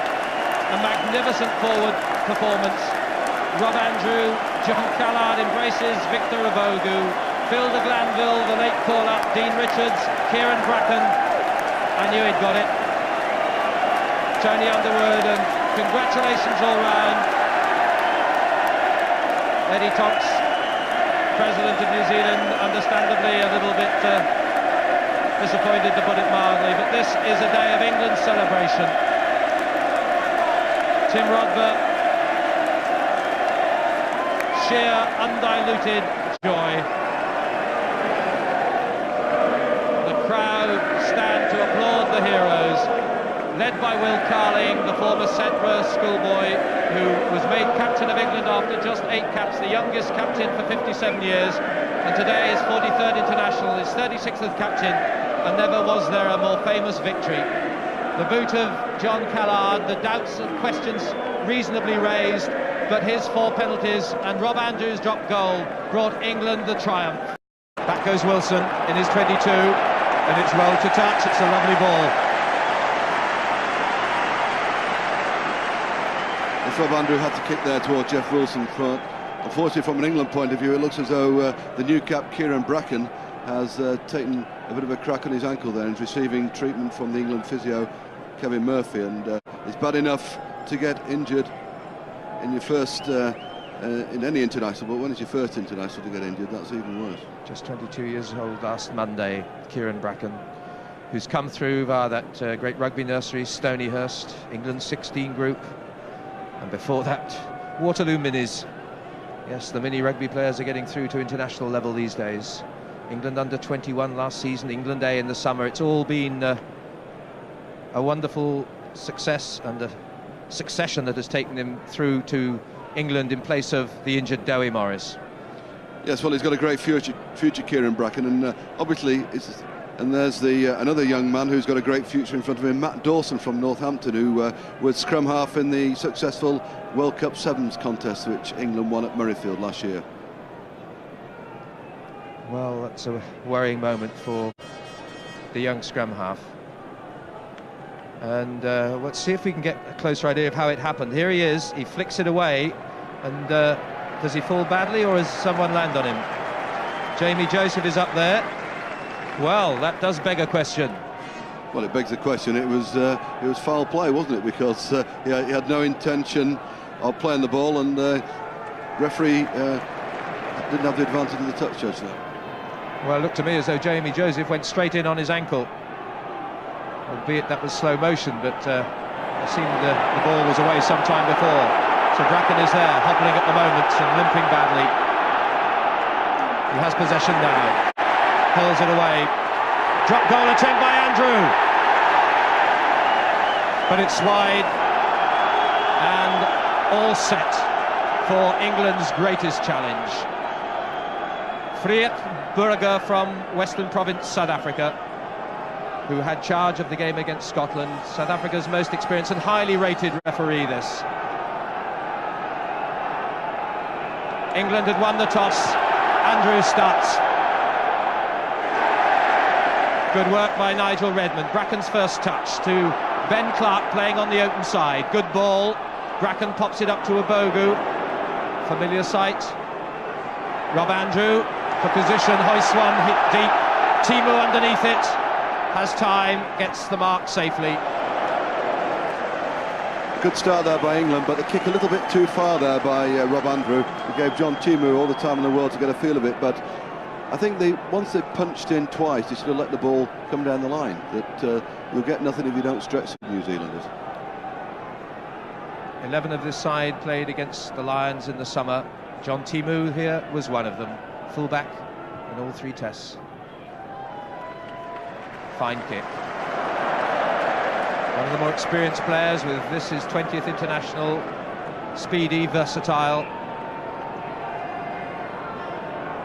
[SPEAKER 1] A magnificent forward performance. Rob Andrew, John Callard embraces Victor Abogu, Phil de Glanville, the late call-up, Dean Richards, Kieran Bracken. I knew he'd got it. Tony Underwood, and congratulations all round. Eddie Tonks, President of New Zealand, understandably a little bit disappointed, to put it mildly, but this is a day of England's celebration. Tim Rodber, sheer undiluted joy. The crowd stand to applaud the heroes, led by Will Carling, the former Sedbergh schoolboy, who was made captain of England after just 8 caps, the youngest captain for 57 years, and today is 43rd international, his 36th captain, and never was there a more famous victory. The boot of John Callard, the doubts and questions reasonably raised, but his 4 penalties and Rob Andrews' dropped goal brought England the triumph. Back goes Wilson in his 22, and it's rolled to touch. It's a lovely ball.
[SPEAKER 2] Rob Andrew had to kick there toward Jeff Wilson, but unfortunately from an England point of view it looks as though the new cap Kieran Bracken has taken a bit of a crack on his ankle there and is receiving treatment from the England physio Kevin Murphy, and it's bad enough to get injured in your first in any international, but when it's your first international to get injured, that's even worse.
[SPEAKER 1] Just 22 years old last Monday, Kieran Bracken, who's come through via that great rugby nursery, Stonyhurst, England's 16 group. And before that, Waterloo Minis. Yes, the mini rugby players are getting through to international level these days. England under 21 last season, England A in the summer. It's all been a wonderful success and a succession that has taken him through to England in place of the injured Dowie Morris.
[SPEAKER 2] Yes, well, he's got a great future Kieran Bracken, and obviously and there's another young man who's got a great future in front of him, Matt Dawson from Northampton, who was scrum half in the successful World Cup Sevens contest which England won at Murrayfield last year.
[SPEAKER 1] Well, that's a worrying moment for the young scrum half. And let's see if we can get a closer idea of how it happened. Here he is, he flicks it away, and does he fall badly or has someone land on him? Jamie Joseph is up there. Well, that does beg a question.
[SPEAKER 2] Well, it begs a question. It was foul play, wasn't it? Because he had no intention of playing the ball, and the referee didn't have the advantage of the touch judge there.
[SPEAKER 1] Well, it looked to me as though Jamie Joseph went straight in on his ankle, albeit that was slow motion, but It seemed the ball was away some time before. So Bracken is there, hobbling at the moment and limping badly. He has possession now. Hurls it away. Drop goal attempt by Andrew. But it's wide. And all set for England's greatest challenge. Friet Burger from Western Province, South Africa, who had charge of the game against Scotland. South Africa's most experienced and highly rated referee, this. England had won the toss. Andrew starts. Good work by Nigel Redmond. Bracken's first touch to Ben Clark playing on the open side. Good ball. Bracken pops it up to Abogu. Familiar sight. Rob Andrew for position. Hoists one, hit deep. Timu underneath it. Has time, gets the mark safely.
[SPEAKER 2] Good start there by England, but the kick a little bit too far there by Rob Andrew. He gave John Timu all the time in the world to get a feel of it, but I think once they punched in twice, they should have let the ball come down the line. That you'll get nothing if you don't stretch the New Zealanders.
[SPEAKER 1] 11 of this side played against the Lions in the summer. John Timu here was one of them. Fullback in all 3 tests. Fine kick. One of the more experienced players with this his 20th international. Speedy, versatile.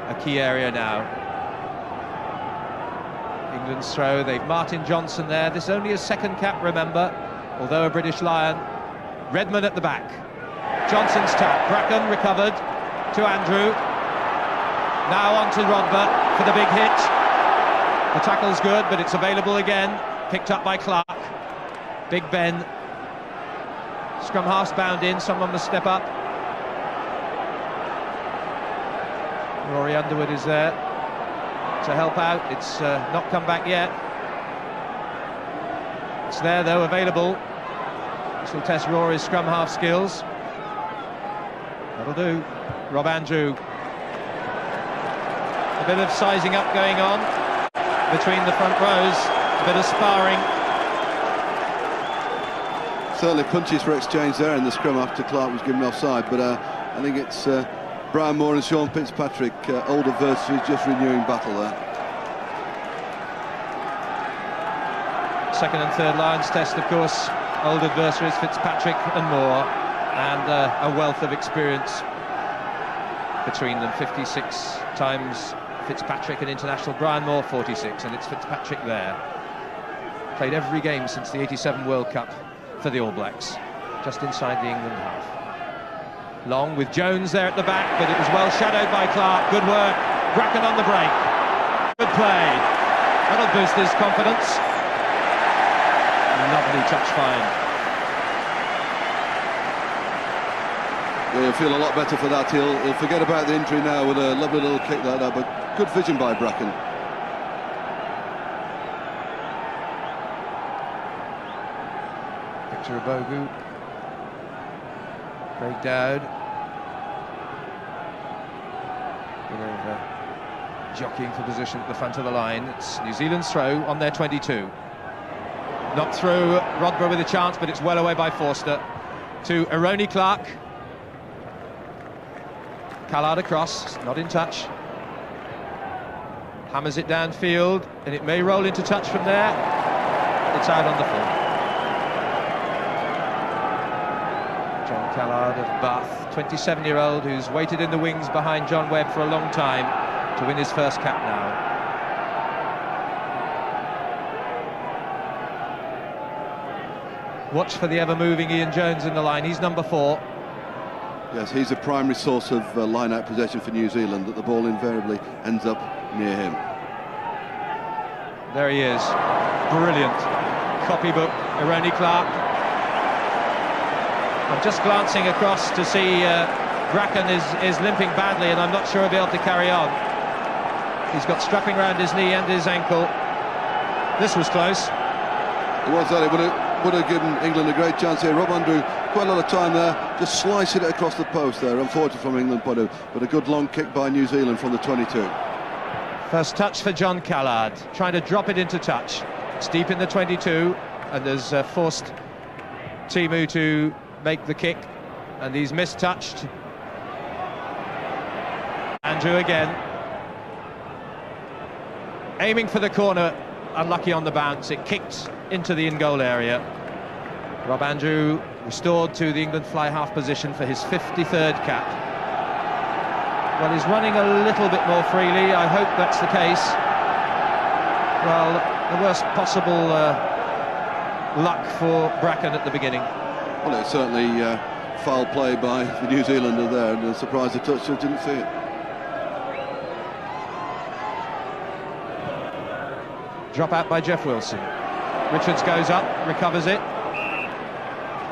[SPEAKER 1] A key area now. England's throw. They've Martin Johnson there. This is only his second cap, remember, although a British Lion. Redmond at the back. Johnson's tap. Bracken recovered to Andrew. Now on to Rodber for the big hit. The tackle's good, but it's available again. Picked up by Clark. Big Ben. Scrum half's bound in. Someone must step up. Rory Underwood is there to help out. It's not come back yet. It's there though, available. This will test Rory's scrum half skills. That'll do. Rob Andrew. A bit of sizing up going on between the front rows. A bit of sparring.
[SPEAKER 2] Certainly punches for exchange there in the scrum after Clark was given offside, but I think it's Brian Moore and Sean Fitzpatrick, old adversaries, just renewing battle there.
[SPEAKER 1] Second and third Lions test, of course, old adversaries Fitzpatrick and Moore, and a wealth of experience between them. 56 times Fitzpatrick, an international. Brian Moore 46, and it's Fitzpatrick there. Played every game since the '87 World Cup for the All Blacks, just inside the England half. Long with Jones there at the back, but it was well shadowed by Clark. Good work. Bracken on the break. Good play. That'll boost his confidence. Lovely touch find.
[SPEAKER 2] Well, he'll feel a lot better for that. He'll forget about the injury now with a lovely little kick like that, but good vision by Bracken.
[SPEAKER 1] Victor Abogu. Craig Dowd. Jockeying for position at the front of the line. It's New Zealand's throw on their 22. Not through. Rodber with a chance, but it's well away by Forster. To Aroni Clark. Callard across, not in touch. Hammers it downfield, and it may roll into touch from there. It's out on the full. John Callard of Bath, 27-year-old who's waited in the wings behind John Webb for a long time to win his first cap now. Watch for the ever-moving Ian Jones in the line. He's number 4.
[SPEAKER 2] Yes, he's a primary source of line-out possession for New Zealand, that the ball invariably ends up near him.
[SPEAKER 1] There he is. Brilliant. Copybook, Aroni Clark. I'm just glancing across to see Bracken is limping badly, and I'm not sure he'll be able to carry on. He's got strapping around his knee and his ankle. This was close.
[SPEAKER 2] It was that. It would have given England a great chance here. Rob Andrew, quite a lot of time there, just slicing it across the post there. Unfortunate from England point of view, but a good long kick by New Zealand from the 22.
[SPEAKER 1] First touch for John Callard, trying to drop it into touch. It's deep in the 22, and there's forced Timu to make the kick, and he's mistouched. Andrew again, aiming for the corner, unlucky on the bounce. It kicked into the in-goal area. Rob Andrew restored to the England fly half position for his 53rd cap. Well, he's running a little bit more freely. I hope that's the case. Well, the worst possible luck for Bracken at the beginning.
[SPEAKER 2] Well, it's certainly foul play by the New Zealander there, and a surprise the toucher didn't see it.
[SPEAKER 1] Drop out by Jeff Wilson. Richards goes up, recovers it,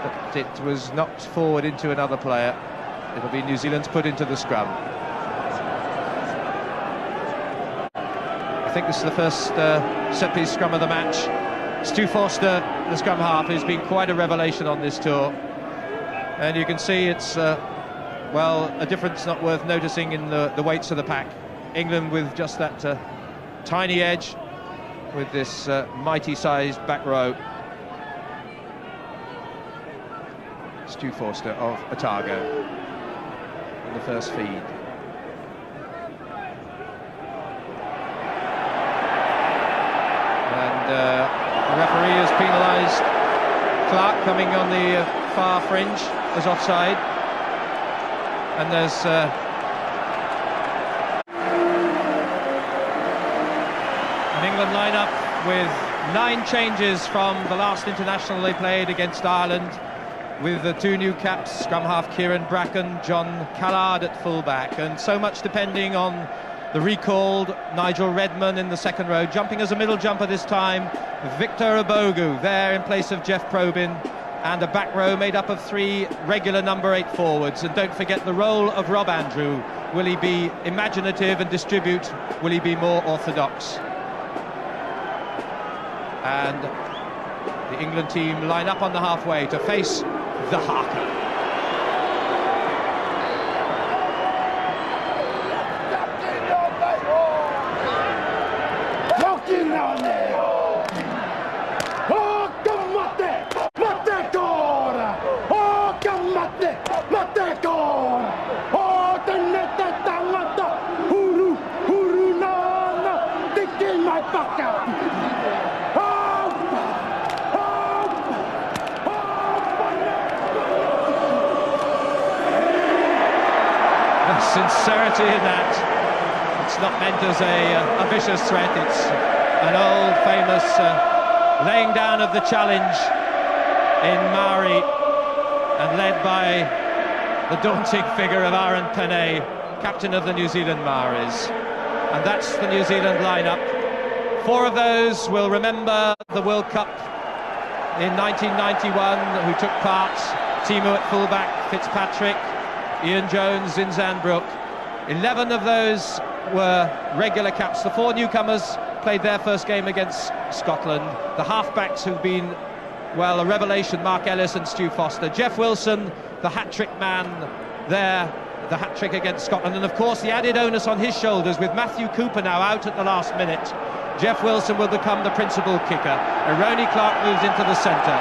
[SPEAKER 1] but it was knocked forward into another player. It'll be New Zealand's put into the scrum. I think this is the first set-piece scrum of the match. Stu Forster, the scrum half, has been quite a revelation on this tour, and you can see it's well, a difference not worth noticing in the weights of the pack. England with just that tiny edge, with this mighty-sized back row. Stu Forster of Otago in the first feed. And the referee has penalised Clark, coming on the far fringe as offside. And there's an England lineup with 9 changes from the last international they played against Ireland, with the 2 new caps, scrum half Kieran Bracken, John Callard at fullback, and so much depending on the recalled Nigel Redman in the second row, jumping as a middle jumper this time, Victor Obogu there in place of Jeff Probyn, and a back row made up of 3 regular number 8 forwards. And don't forget the role of Rob Andrew. Will he be imaginative and distribute? Will he be more orthodox? And the England team line up on the halfway to face the Haka. Sincerity in that. It's not meant as a vicious threat. It's an old famous laying down of the challenge in Maori, and led by the daunting figure of Aaron Pene, captain of the New Zealand Maoris. And that's the New Zealand lineup. 4 of those will remember the World Cup in 1991, who took part. Timu at fullback, Fitzpatrick, Ian Jones, Zinzan Brook. 11 of those were regular caps. The 4 newcomers played their first game against Scotland. The halfbacks who've been, well, a revelation, Mark Ellis and Stu Forster. Jeff Wilson, the hat-trick man there, the hat-trick against Scotland. And of course the added onus on his shoulders, with Matthew Cooper now out at the last minute. Jeff Wilson will become the principal kicker. Ronnie Clark moves into the centre.